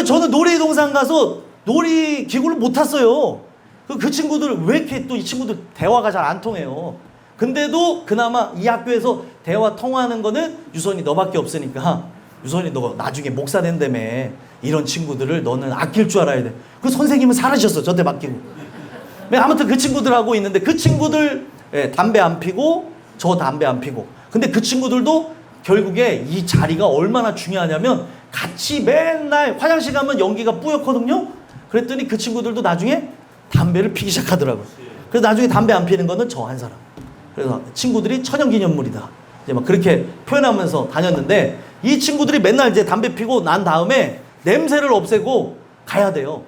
B: 저는 놀이동산 가서 놀이기구를 못 탔어요. 그 친구들 왜 이렇게 또 이 친구들 대화가 잘 안 통해요. 근데도 그나마 이 학교에서 대화 통하는 거는 유선이 너밖에 없으니까, 유선이 너 나중에 목사 된다며, 이런 친구들을 너는 아낄 줄 알아야 돼. 그 선생님은 사라졌어, 저한테 맡기고. 아무튼 그 친구들하고 있는데, 그 친구들 담배 안 피고 저 담배 안 피고. 근데 그 친구들도 결국에 이 자리가 얼마나 중요하냐면, 같이 맨날 화장실 가면 연기가 뿌옇거든요. 그랬더니 그 친구들도 나중에 담배를 피기 시작하더라고요. 그래서 나중에 담배 안 피는 거는 저 한 사람. 그래서 친구들이 천연기념물이다, 이제 막 그렇게 표현하면서 다녔는데, 이 친구들이 맨날 이제 담배 피고 난 다음에 냄새를 없애고 가야 돼요.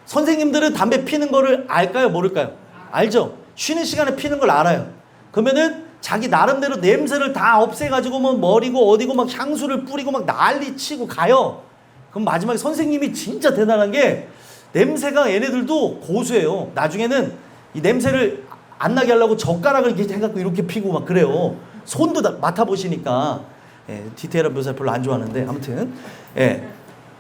B: 선생님들은 담배 피는 거를 알까요, 모를까요? 알죠? 쉬는 시간에 피는 걸 알아요. 그러면은 자기 나름대로 냄새를 다 없애가지고 뭐 머리고 어디고 막 향수를 뿌리고 막 난리 치고 가요. 그럼 마지막에 선생님이 진짜 대단한 게, 냄새가 얘네들도 고수예요. 나중에는 이 냄새를 안 나게 하려고 젓가락을 이렇게 해갖고 이렇게 피고 막 그래요. 손도 다 맡아보시니까. 디테일한 묘사를 별로 안 좋아하는데, 아무튼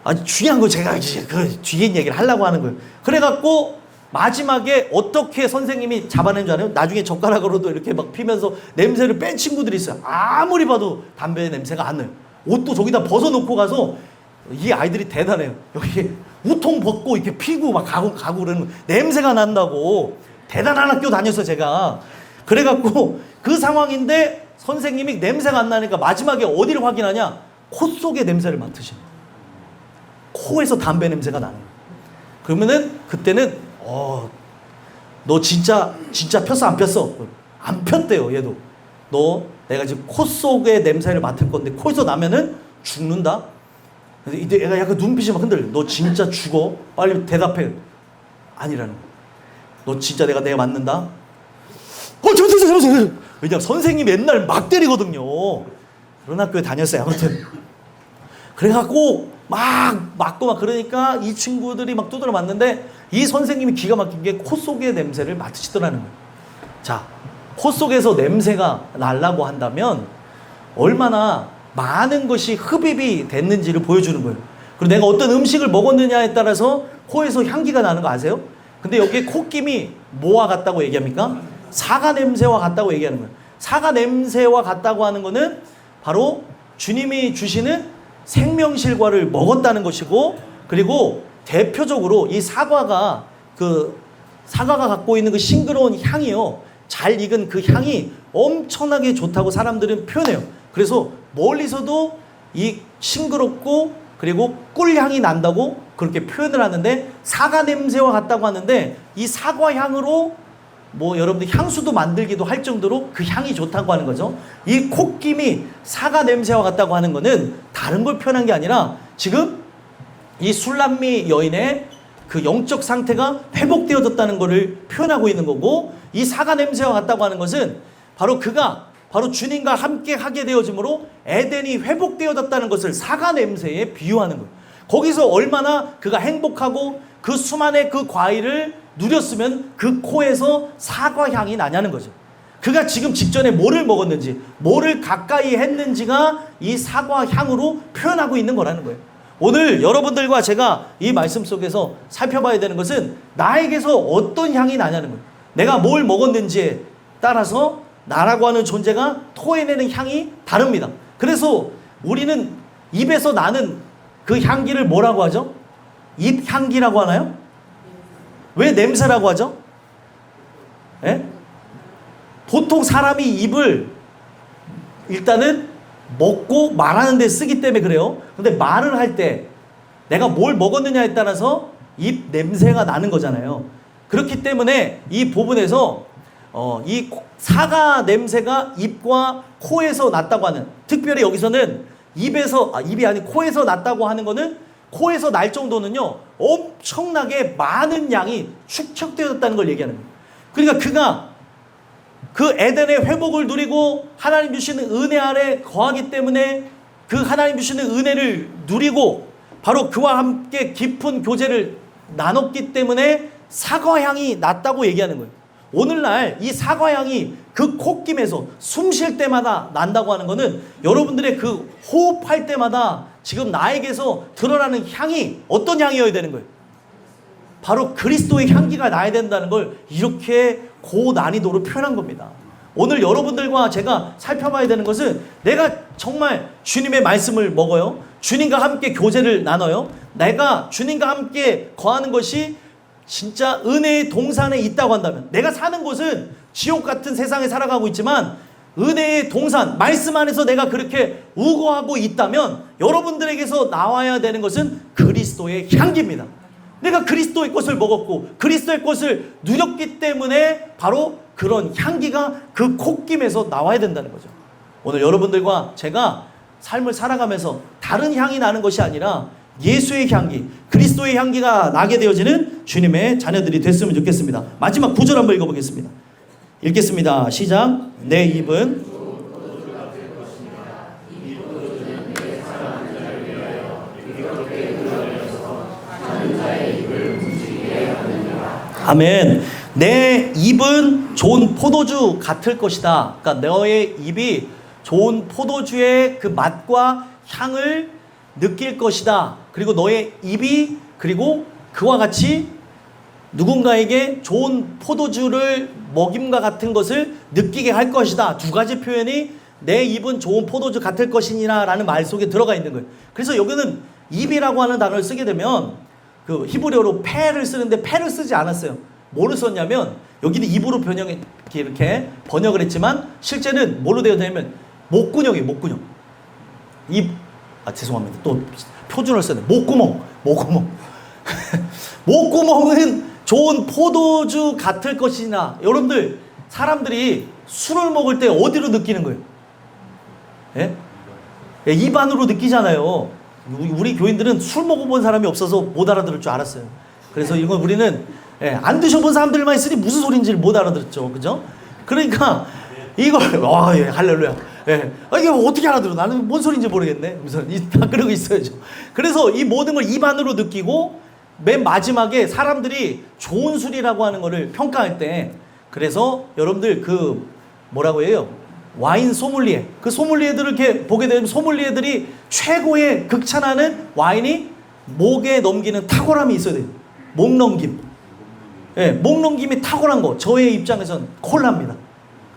B: 아주 중요한 거 제가 이제 그 뒤에 얘기를 하려고 하는 거예요. 그래갖고 마지막에 어떻게 선생님이 잡아낸 줄 알아요? 나중에 젓가락으로도 이렇게 막 피면서 냄새를 뺀 친구들이 있어요. 아무리 봐도 담배 냄새가 안 나요. 옷도 저기다 벗어놓고 가서 이 아이들이 대단해요. 여기 우통 벗고 이렇게 피고 막 가고 그러는 냄새가 난다고. 대단한 학교 다녔어요, 제가. 그래갖고 그 상황인데 선생님이 냄새가 안 나니까 마지막에 어디를 확인하냐? 코 속에 냄새를 맡으시는 거예요. 코에서 담배 냄새가 나는 거예요. 그러면은 그때는 너 진짜 폈어 안 폈어? 안 폈대요, 얘도. 너 내가 지금 코 속에 냄새를 맡을 건데 코에서 나면은 죽는다. 그래서 이때 애가 약간 눈빛이 막 흔들려. 너 진짜 죽어? 빨리 대답해. 아니라는 거야. 너 진짜 내가 맞는다? 잘못했어. 왜냐면 선생님이 옛날 막 때리거든요. 그런 학교에 다녔어요. 아무튼. 그래갖고 막 맞고 막 그러니까 이 친구들이 막 두드려 맞는데 이 선생님이 기가 막힌 게 코 속의 냄새를 맡으시더라는 거예요. 자, 코 속에서 냄새가 나려고 한다면 얼마나 많은 것이 흡입이 됐는지를 보여주는 거예요. 그리고 내가 어떤 음식을 먹었느냐에 따라서 코에서 향기가 나는 거 아세요? 근데 여기에 콧김이 뭐와 같다고 얘기합니까? 사과 냄새와 같다고 얘기하는 거예요. 사과 냄새와 같다고 하는 거는 바로 주님이 주시는 생명실과를 먹었다는 것이고, 그리고 대표적으로 이 사과가 갖고 있는 그 싱그러운 향이요, 잘 익은 그 향이 엄청나게 좋다고 사람들은 표현해요. 그래서 멀리서도 이 싱그럽고 그리고 꿀향이 난다고 그렇게 표현을 하는데, 사과 냄새와 같다고 하는데 이 사과 향으로 여러분들 향수도 만들기도 할 정도로 그 향이 좋다고 하는 거죠. 이 콧김이 사과 냄새와 같다고 하는 거는 다른 걸 표현한 게 아니라 지금 이 술람미 여인의 그 영적 상태가 회복되어졌다는 것을 표현하고 있는 거고, 이 사과 냄새와 같다고 하는 것은 그가 주님과 함께 하게 되어짐으로 에덴이 회복되어졌다는 것을 사과 냄새에 비유하는 거예요. 거기서 얼마나 그가 행복하고 그 수만의 그 과일을 누렸으면 그 코에서 사과 향이 나냐는 거죠. 그가 지금 직전에 뭐를 먹었는지, 뭐를 가까이 했는지가 이 사과 향으로 표현하고 있는 거라는 거예요. 오늘 여러분들과 제가 이 말씀 속에서 살펴봐야 되는 것은 나에게서 어떤 향이 나냐는 거예요. 내가 뭘 먹었는지에 따라서 나라고 하는 존재가 토해내는 향이 다릅니다. 그래서 우리는 입에서 나는 그 향기를 뭐라고 하죠? 입향기라고 하나요? 왜 냄새라고 하죠? 예? 보통 사람이 입을 일단은 먹고 말하는 데 쓰기 때문에 그래요. 근데 말을 할 때 내가 뭘 먹었느냐에 따라서 입 냄새가 나는 거잖아요. 그렇기 때문에 이 부분에서 이 사과 냄새가 입과 코에서 났다고 하는, 특별히 여기서는 입이 아닌 코에서 났다고 하는 거는, 코에서 날 정도는요 엄청나게 많은 양이 축적되었다는 걸 얘기하는 거예요. 그러니까 그가 그 에덴의 회복을 누리고 하나님 주시는 은혜 아래 거하기 때문에 그 하나님 주시는 은혜를 누리고 바로 그와 함께 깊은 교제를 나눴기 때문에 사과향이 났다고 얘기하는 거예요. 오늘날 이 사과향이 그 콧김에서 숨 쉴 때마다 난다고 하는 것은 여러분들의 그 호흡할 때마다 지금 나에게서 드러나는 향이 어떤 향이어야 되는 거예요? 바로 그리스도의 향기가 나야 된다는 걸 이렇게 고난이도로 표현한 겁니다. 오늘 여러분들과 제가 살펴봐야 되는 것은 내가 정말 주님의 말씀을 먹어요. 주님과 함께 교제를 나눠요. 내가 주님과 함께 거하는 것이 진짜 은혜의 동산에 있다고 한다면, 내가 사는 곳은 지옥 같은 세상에 살아가고 있지만 은혜의 동산, 말씀 안에서 내가 그렇게 우거하고 있다면 여러분들에게서 나와야 되는 것은 그리스도의 향기입니다. 내가 그리스도의 것을 먹었고 그리스도의 것을 누렸기 때문에 바로 그런 향기가 그 콧김에서 나와야 된다는 거죠. 오늘 여러분들과 제가 삶을 살아가면서 다른 향이 나는 것이 아니라 예수의 향기, 그리스도의 향기가 나게 되어지는 주님의 자녀들이 됐으면 좋겠습니다. 마지막 9절 한번 읽어보겠습니다. 읽겠습니다. 시작. 내 입은 아멘. 내 입은 좋은 포도주 같을 것이다. 그러니까 너의 입이 좋은 포도주의 그 맛과 향을 느낄 것이다. 그리고 너의 입이 그리고 그와 같이 누군가에게 좋은 포도주를 먹임과 같은 것을 느끼게 할 것이다. 두 가지 표현이 내 입은 좋은 포도주 같을 것이니라 라는 말 속에 들어가 있는 거예요. 그래서 여기는 입이라고 하는 단어를 쓰게 되면 그 히브리어로 패를 쓰는데 패를 쓰지 않았어요. 뭐를 썼냐면 여기는 입으로 이렇게 번역을 했지만 실제는 뭘로 되어 있냐면 목구멍이에요. 목구멍. 죄송합니다. 또 표준어를 쓰네. 목구멍. 목구멍은 좋은 포도주 같을 것이나. 여러분들 사람들이 술을 먹을 때 어디로 느끼는 거예요? 예? 입 안으로 느끼잖아요. 우리 교인들은 술 먹어본 사람이 없어서 못 알아들을 줄 알았어요. 그래서 이건 우리는 안 드셔본 사람들만 있으니 무슨 소리인지를 못 알아들었죠. 그죠? 그러니까 이걸 할렐루야. 이게 어떻게 알아들어? 나는 뭔 소리인지 모르겠네. 우선 다 그러고 있어야죠. 그래서 이 모든 걸 입 안으로 느끼고 맨 마지막에 사람들이 좋은 술이라고 하는 거를 평가할 때, 그래서 여러분들 그 뭐라고 해요? 와인 소믈리에. 그 소믈리에들을 이렇게 보게 되면 소믈리에들이 최고의 극찬하는 와인이 목에 넘기는 탁월함이 있어야 돼요. 목 넘김. 목 넘김이 탁월한 거. 저의 입장에선 콜라입니다.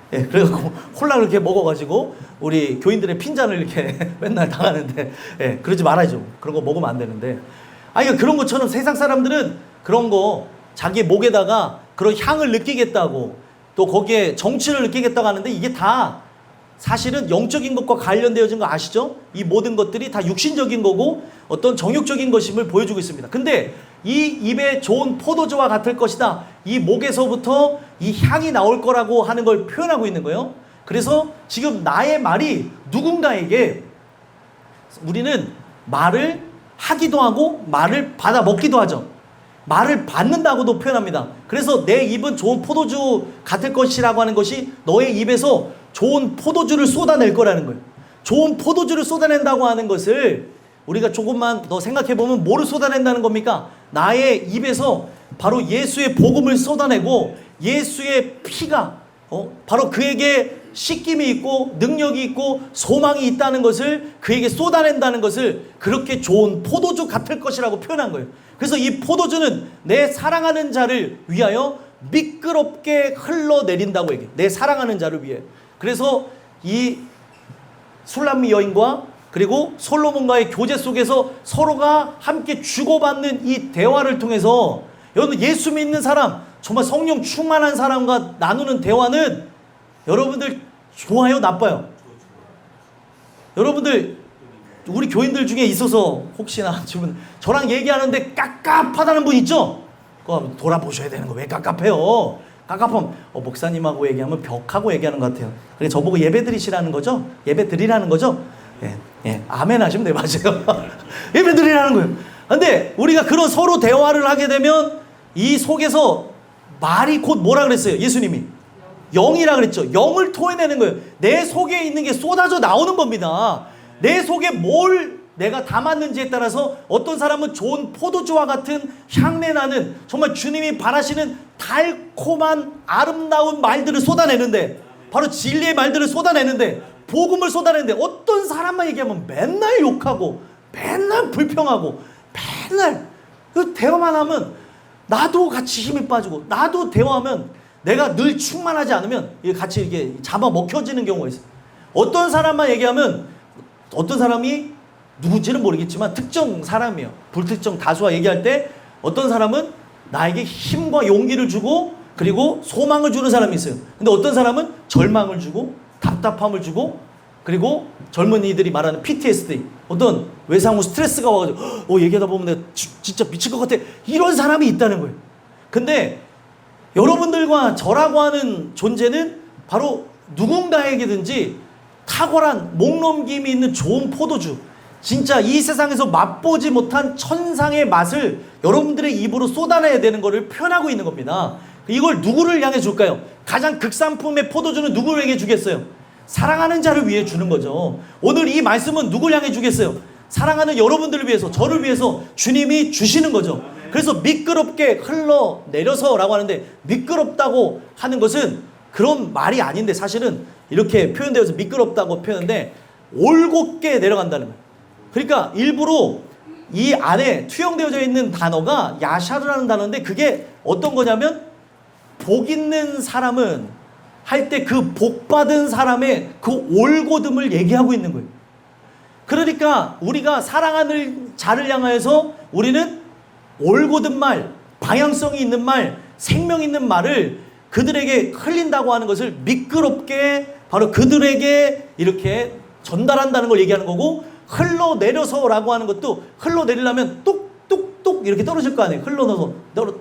B: 그래갖고 콜라를 이렇게 먹어가지고 우리 교인들의 핀잔을 이렇게 맨날 당하는데, 그러지 말아야죠. 그런 거 먹으면 안 되는데. 그런 것처럼 세상 사람들은 그런 거 자기 목에다가 그런 향을 느끼겠다고 또 거기에 정취를 느끼겠다고 하는데, 이게 다 사실은 영적인 것과 관련되어진 거 아시죠? 이 모든 것들이 다 육신적인 거고 어떤 정욕적인 것임을 보여주고 있습니다. 근데 이 입에 좋은 포도주와 같을 것이다. 이 목에서부터 이 향이 나올 거라고 하는 걸 표현하고 있는 거예요. 그래서 지금 나의 말이 누군가에게, 우리는 말을 하기도 하고 말을 받아 먹기도 하죠. 말을 받는다고도 표현합니다. 그래서 내 입은 좋은 포도주 같을 것이라고 하는 것이 너의 입에서 좋은 포도주를 쏟아낼 거라는 거예요. 좋은 포도주를 쏟아낸다고 하는 것을 우리가 조금만 더 생각해 보면 뭐를 쏟아낸다는 겁니까? 나의 입에서 바로 예수의 복음을 쏟아내고 예수의 피가 바로 그에게 씻김이 있고 능력이 있고 소망이 있다는 것을 그에게 쏟아낸다는 것을 그렇게 좋은 포도주 같을 것이라고 표현한 거예요. 그래서 이 포도주는 내 사랑하는 자를 위하여 미끄럽게 흘러내린다고 얘기해요. 내 사랑하는 자를 위해. 그래서 이 술람미 여인과 그리고 솔로몬과의 교제 속에서 서로가 함께 주고받는 이 대화를 통해서, 여러분 예수 믿는 사람, 정말 성령 충만한 사람과 나누는 대화는 여러분들 좋아요, 나빠요? 여러분들 우리 교인들 중에 있어서 혹시나 지금 저랑 얘기하는데 깝깝하다는 분 있죠? 그거 돌아보셔야 되는 거. 왜 깝깝해요? 깝깝하면 목사님하고 얘기하면 벽하고 얘기하는 것 같아요. 그래 저보고 예배 드리시라는 거죠? 예배 드리라는 거죠? 아멘 하시면 돼요. 맞아요. 예배 드리라는 거예요. 근데 우리가 그런 서로 대화를 하게 되면 이 속에서 말이 곧 뭐라 그랬어요? 예수님이 영이라 그랬죠. 영을 토해내는 거예요. 내 속에 있는 게 쏟아져 나오는 겁니다. 내 속에 뭘 내가 담았는지에 따라서 어떤 사람은 좋은 포도주와 같은 향내나는 정말 주님이 바라시는 달콤한 아름다운 말들을 쏟아내는데, 바로 진리의 말들을 쏟아내는데, 복음을 쏟아내는데, 어떤 사람만 얘기하면 맨날 욕하고 맨날 불평하고 맨날 그 대화만 하면 나도 같이 힘이 빠지고, 나도 대화하면 내가 늘 충만하지 않으면 같이 이게 잡아먹혀지는 경우가 있어요. 어떤 사람만 얘기하면, 어떤 사람이 누군지는 모르겠지만 특정 사람이에요. 불특정 다수와 얘기할 때 어떤 사람은 나에게 힘과 용기를 주고 그리고 소망을 주는 사람이 있어요. 근데 어떤 사람은 절망을 주고 답답함을 주고, 그리고 젊은이들이 말하는 PTSD, 어떤 외상 후 스트레스가 와가지고 얘기하다 보면 내가 진짜 미칠 것 같아, 이런 사람이 있다는 거예요. 근데 여러분들과 저라고 하는 존재는 바로 누군가에게든지 탁월한 목넘김이 있는 좋은 포도주, 진짜 이 세상에서 맛보지 못한 천상의 맛을 여러분들의 입으로 쏟아내야 되는 것을 표현하고 있는 겁니다. 이걸 누구를 향해 줄까요? 가장 극상품의 포도주는 누구에게 주겠어요? 사랑하는 자를 위해 주는 거죠. 오늘 이 말씀은 누구를 향해 주겠어요? 사랑하는 여러분들을 위해서, 저를 위해서 주님이 주시는 거죠. 그래서 미끄럽게 흘러내려서라고 하는데, 미끄럽다고 하는 것은 그런 말이 아닌데, 사실은 이렇게 표현되어서 미끄럽다고 표현하는데 올곧게 내려간다는 거예요. 그러니까 일부러 이 안에 투영되어져 있는 단어가 야샤르라는 단어인데, 그게 어떤 거냐면 복 있는 사람은 할 때 그 복받은 사람의 그 올곧음을 얘기하고 있는 거예요. 그러니까 우리가 사랑하는 자를 향하여서 우리는 올곧은 말, 방향성이 있는 말, 생명 있는 말을 그들에게 흘린다고 하는 것을 미끄럽게 바로 그들에게 이렇게 전달한다는 걸 얘기하는 거고, 흘러내려서라고 하는 것도 흘러내리려면 뚝뚝뚝 이렇게 떨어질 거 아니에요. 흘러내서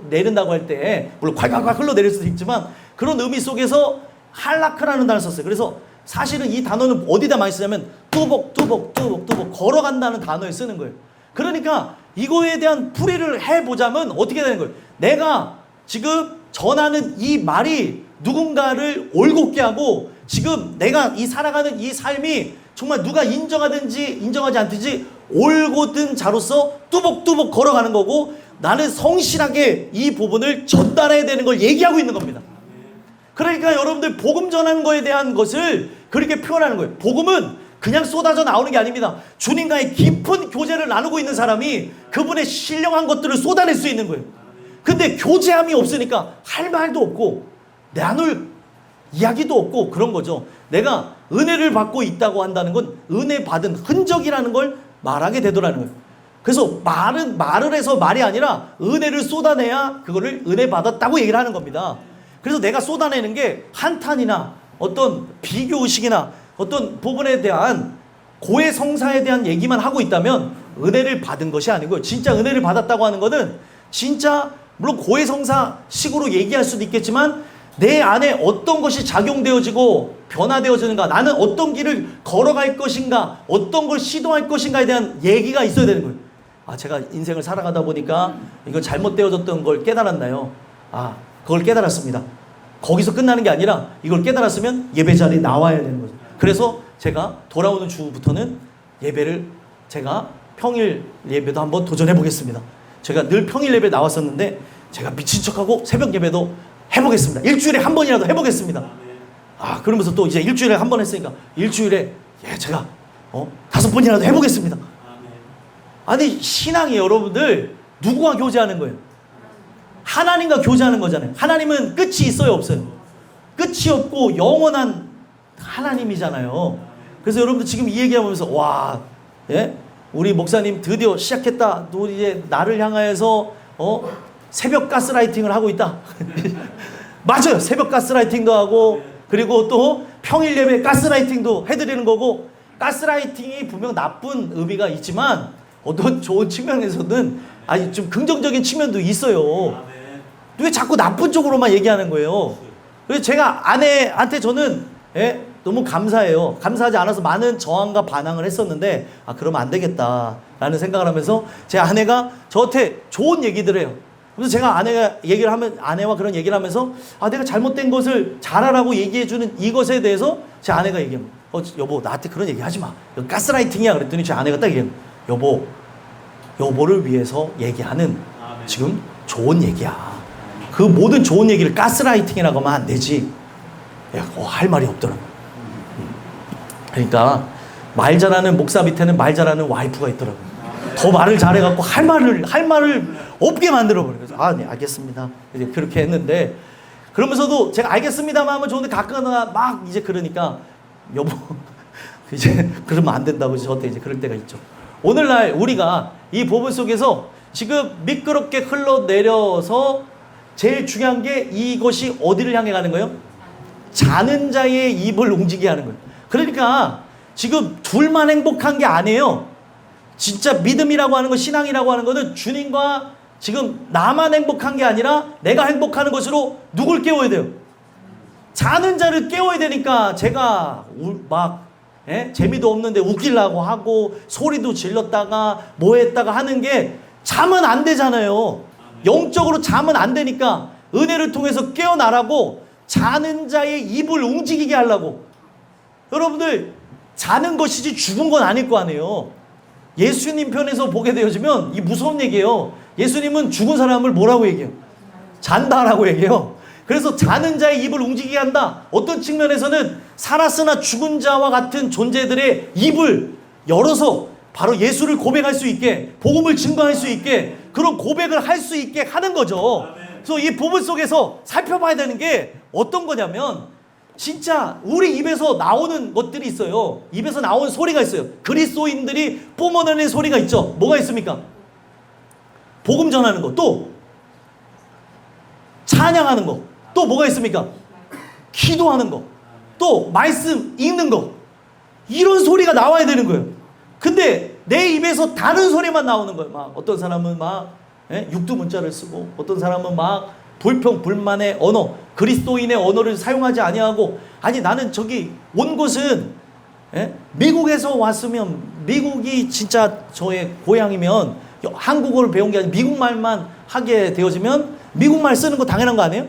B: 내린다고 할 때 물론 콸콸콸 흘러내릴 수도 있지만 그런 의미 속에서 할라크라는 단어를 썼어요. 그래서 사실은 이 단어는 어디다 많이 쓰냐면 뚜벅뚜벅 걸어간다는 단어에 쓰는 거예요. 그러니까 이거에 대한 풀이를 해보자면 어떻게 되는 거예요? 내가 지금 전하는 이 말이 누군가를 올곧게 하고, 지금 내가 이 살아가는 이 삶이 정말 누가 인정하든지 인정하지 않든지 올곧은 자로서 뚜벅뚜벅 걸어가는 거고, 나는 성실하게 이 부분을 전달해야 되는 걸 얘기하고 있는 겁니다. 그러니까 여러분들 복음 전하는 거에 대한 것을 그렇게 표현하는 거예요. 복음은 그냥 쏟아져 나오는 게 아닙니다. 주님과의 깊은 교제를 나누고 있는 사람이 그분의 신령한 것들을 쏟아낼 수 있는 거예요. 근데 교제함이 없으니까 할 말도 없고 나눌 이야기도 없고 그런 거죠. 내가 은혜를 받고 있다고 한다는 건 은혜 받은 흔적이라는 걸 말하게 되더라는 거예요. 그래서 말을 해서 말이 아니라 은혜를 쏟아내야 그거를 은혜 받았다고 얘기를 하는 겁니다. 그래서 내가 쏟아내는 게 한탄이나 어떤 비교의식이나 어떤 부분에 대한 고해성사에 대한 얘기만 하고 있다면 은혜를 받은 것이 아니고요. 진짜 은혜를 받았다고 하는 것은 진짜 물론 고해성사식으로 얘기할 수도 있겠지만 내 안에 어떤 것이 작용되어지고 변화되어지는가, 나는 어떤 길을 걸어갈 것인가, 어떤 걸 시도할 것인가에 대한 얘기가 있어야 되는 거예요. 아, 제가 인생을 살아가다 보니까 이거 잘못되어졌던 걸 깨달았나요? 아, 그걸 깨달았습니다. 거기서 끝나는 게 아니라 이걸 깨달았으면 예배 자리에 나와야 되는 거죠. 그래서 제가 돌아오는 주부터는 예배를 제가 평일 예배도 한번 도전해 보겠습니다. 제가 늘 평일 예배 나왔었는데 제가 미친 척하고 새벽 예배도 해보겠습니다. 일주일에 한 번이라도 해보겠습니다. 아, 그러면서 또 이제 일주일에 한 번 했으니까 일주일에 제가 5번이라도 해보겠습니다. 아니, 신앙이 여러분들 누구와 교제하는 거예요? 하나님과 교제하는 거잖아요. 하나님은 끝이 있어요, 없어요? 끝이 없고 영원한 하나님이잖아요. 그래서 여러분들 지금 이 얘기하면서 와, 우리 목사님 드디어 시작했다. 또 이제 나를 향하여서 새벽 가스라이팅을 하고 있다. 맞아요. 새벽 가스라이팅도 하고 그리고 또 평일 예배 가스라이팅도 해드리는 거고, 가스라이팅이 분명 나쁜 의미가 있지만 어떤 좋은 측면에서는 아니 좀 긍정적인 측면도 있어요. 왜 자꾸 나쁜 쪽으로만 얘기하는 거예요? 그래서 제가 아내한테 저는 너무 감사해요. 감사하지 않아서 많은 저항과 반항을 했었는데 그러면 안 되겠다라는 생각을 하면서 제 아내가 저한테 좋은 얘기들을 해요. 그래서 제가 아내와 그런 얘기를 하면서 내가 잘못된 것을 잘하라고 얘기해주는 이것에 대해서 제 아내가 얘기합니다. 여보, 나한테 그런 얘기 하지 마. 이거 가스라이팅이야. 그랬더니 제 아내가 딱 얘기해요. 여보를 위해서 얘기하는 지금 좋은 얘기야. 그 모든 좋은 얘기를 가스라이팅이라고 하면 안 되지. 할 말이 없더라고. 그러니까 말 잘하는 목사 밑에는 말 잘하는 와이프가 있더라고. 더 말을 잘해갖고 할 말을 없게 만들어버려. 그래서 네, 알겠습니다. 이제 그렇게 했는데, 그러면서도 제가 알겠습니다만 하면 좋은데 가끔 막 이제 그러니까 여보 이제 그러면 안 된다고 저한테 이제 그럴 때가 있죠. 오늘날 우리가 이 부분 속에서 지금 미끄럽게 흘러내려서 제일 중요한 게 이것이 어디를 향해 가는 거예요? 자는 자의 입을 움직이게 하는 거예요. 그러니까 지금 둘만 행복한 게 아니에요. 진짜 믿음이라고 하는 것, 신앙이라고 하는 것은 주님과 지금 나만 행복한 게 아니라 내가 행복하는 것으로 누굴 깨워야 돼요? 자는 자를 깨워야 되니까 제가 재미도 없는데 웃기려고 하고 소리도 질렀다가 뭐 했다가 하는 게 잠은 안 되잖아요. 영적으로 잠은 안 되니까 은혜를 통해서 깨어나라고 자는 자의 입을 움직이게 하려고. 여러분들 자는 것이지 죽은 건 아닐 거 아니에요. 예수님 편에서 보게 되어지면 이 무서운 얘기예요. 예수님은 죽은 사람을 뭐라고 얘기해요? 잔다라고 얘기해요. 그래서 자는 자의 입을 움직이게 한다. 어떤 측면에서는 살았으나 죽은 자와 같은 존재들의 입을 열어서 바로 예수를 고백할 수 있게, 복음을 증거할 수 있게, 그런 고백을 할 수 있게 하는 거죠. 그래서 이 부분 속에서 살펴봐야 되는 게 어떤 거냐면, 진짜 우리 입에서 나오는 것들이 있어요. 입에서 나오는 소리가 있어요. 그리스도인들이 뿜어내는 소리가 있죠. 뭐가 있습니까? 복음 전하는 거, 또 찬양하는 거, 또 뭐가 있습니까? 기도하는 거, 또 말씀 읽는 거, 이런 소리가 나와야 되는 거예요. 근데 내 입에서 다른 소리만 나오는 거예요. 막 어떤 사람은 막 육두문자를 쓰고, 어떤 사람은 막 불평 불만의 언어, 그리스도인의 언어를 사용하지 아니하고, 아니 나는 저기 온 곳은 미국에서 왔으면, 미국이 진짜 저의 고향이면 한국어를 배운 게 아니라 미국말만 하게 되어지면 미국말 쓰는 거 당연한 거 아니에요?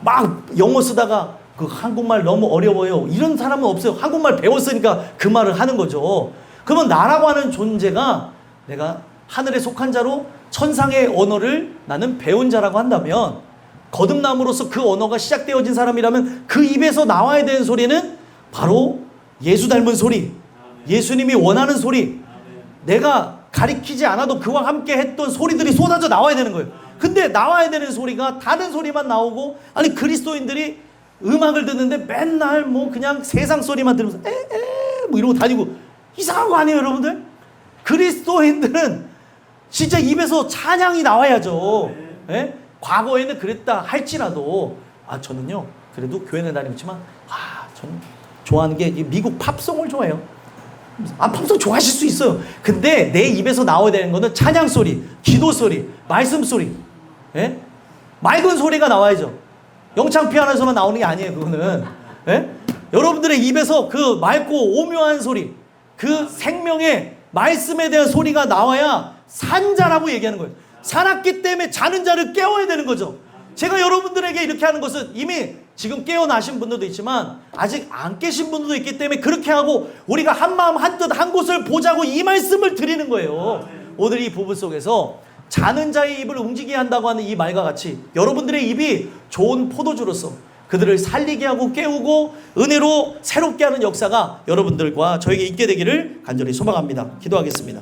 B: 막 영어 쓰다가 그 한국말 너무 어려워요, 이런 사람은 없어요. 한국말 배웠으니까 그 말을 하는 거죠. 그러면 나라고 하는 존재가, 내가 하늘에 속한 자로 천상의 언어를 나는 배운 자라고 한다면, 거듭남으로써 그 언어가 시작되어진 사람이라면 그 입에서 나와야 되는 소리는 바로 예수 닮은 소리, 예수님이 원하는 소리, 내가 가리키지 않아도 그와 함께 했던 소리들이 쏟아져 나와야 되는 거예요. 근데 나와야 되는 소리가 다른 소리만 나오고, 아니 그리스도인들이 음악을 듣는데 맨날 뭐 그냥 세상 소리만 들으면서 에에 뭐 이러고 다니고, 이상한 거 아니에요 여러분들? 그리스도인들은 진짜 입에서 찬양이 나와야죠. 예? 과거에는 그랬다 할지라도, 저는요 그래도 교회는 다니고 있지만 저는 좋아하는 게 미국 팝송을 좋아해요. 팝송 좋아하실 수 있어요. 근데 내 입에서 나와야 되는 거는 찬양 소리, 기도 소리, 말씀 소리, 맑은 소리가 나와야죠. 영창 피아노에서만 나오는 게 아니에요. 그거는 여러분들의 입에서 그 맑고 오묘한 소리, 그 생명의 말씀에 대한 소리가 나와야 산 자라고 얘기하는 거예요. 살았기 때문에 자는 자를 깨워야 되는 거죠. 제가 여러분들에게 이렇게 하는 것은, 이미 지금 깨어나신 분들도 있지만 아직 안 깨신 분들도 있기 때문에 그렇게 하고, 우리가 한 마음 한 뜻 한 곳을 보자고 이 말씀을 드리는 거예요. 오늘 이 부분 속에서 자는 자의 입을 움직이게 한다고 하는 이 말과 같이, 여러분들의 입이 좋은 포도주로서 그들을 살리게 하고 깨우고 은혜로 새롭게 하는 역사가 여러분들과 저에게 있게 되기를 간절히 소망합니다. 기도하겠습니다.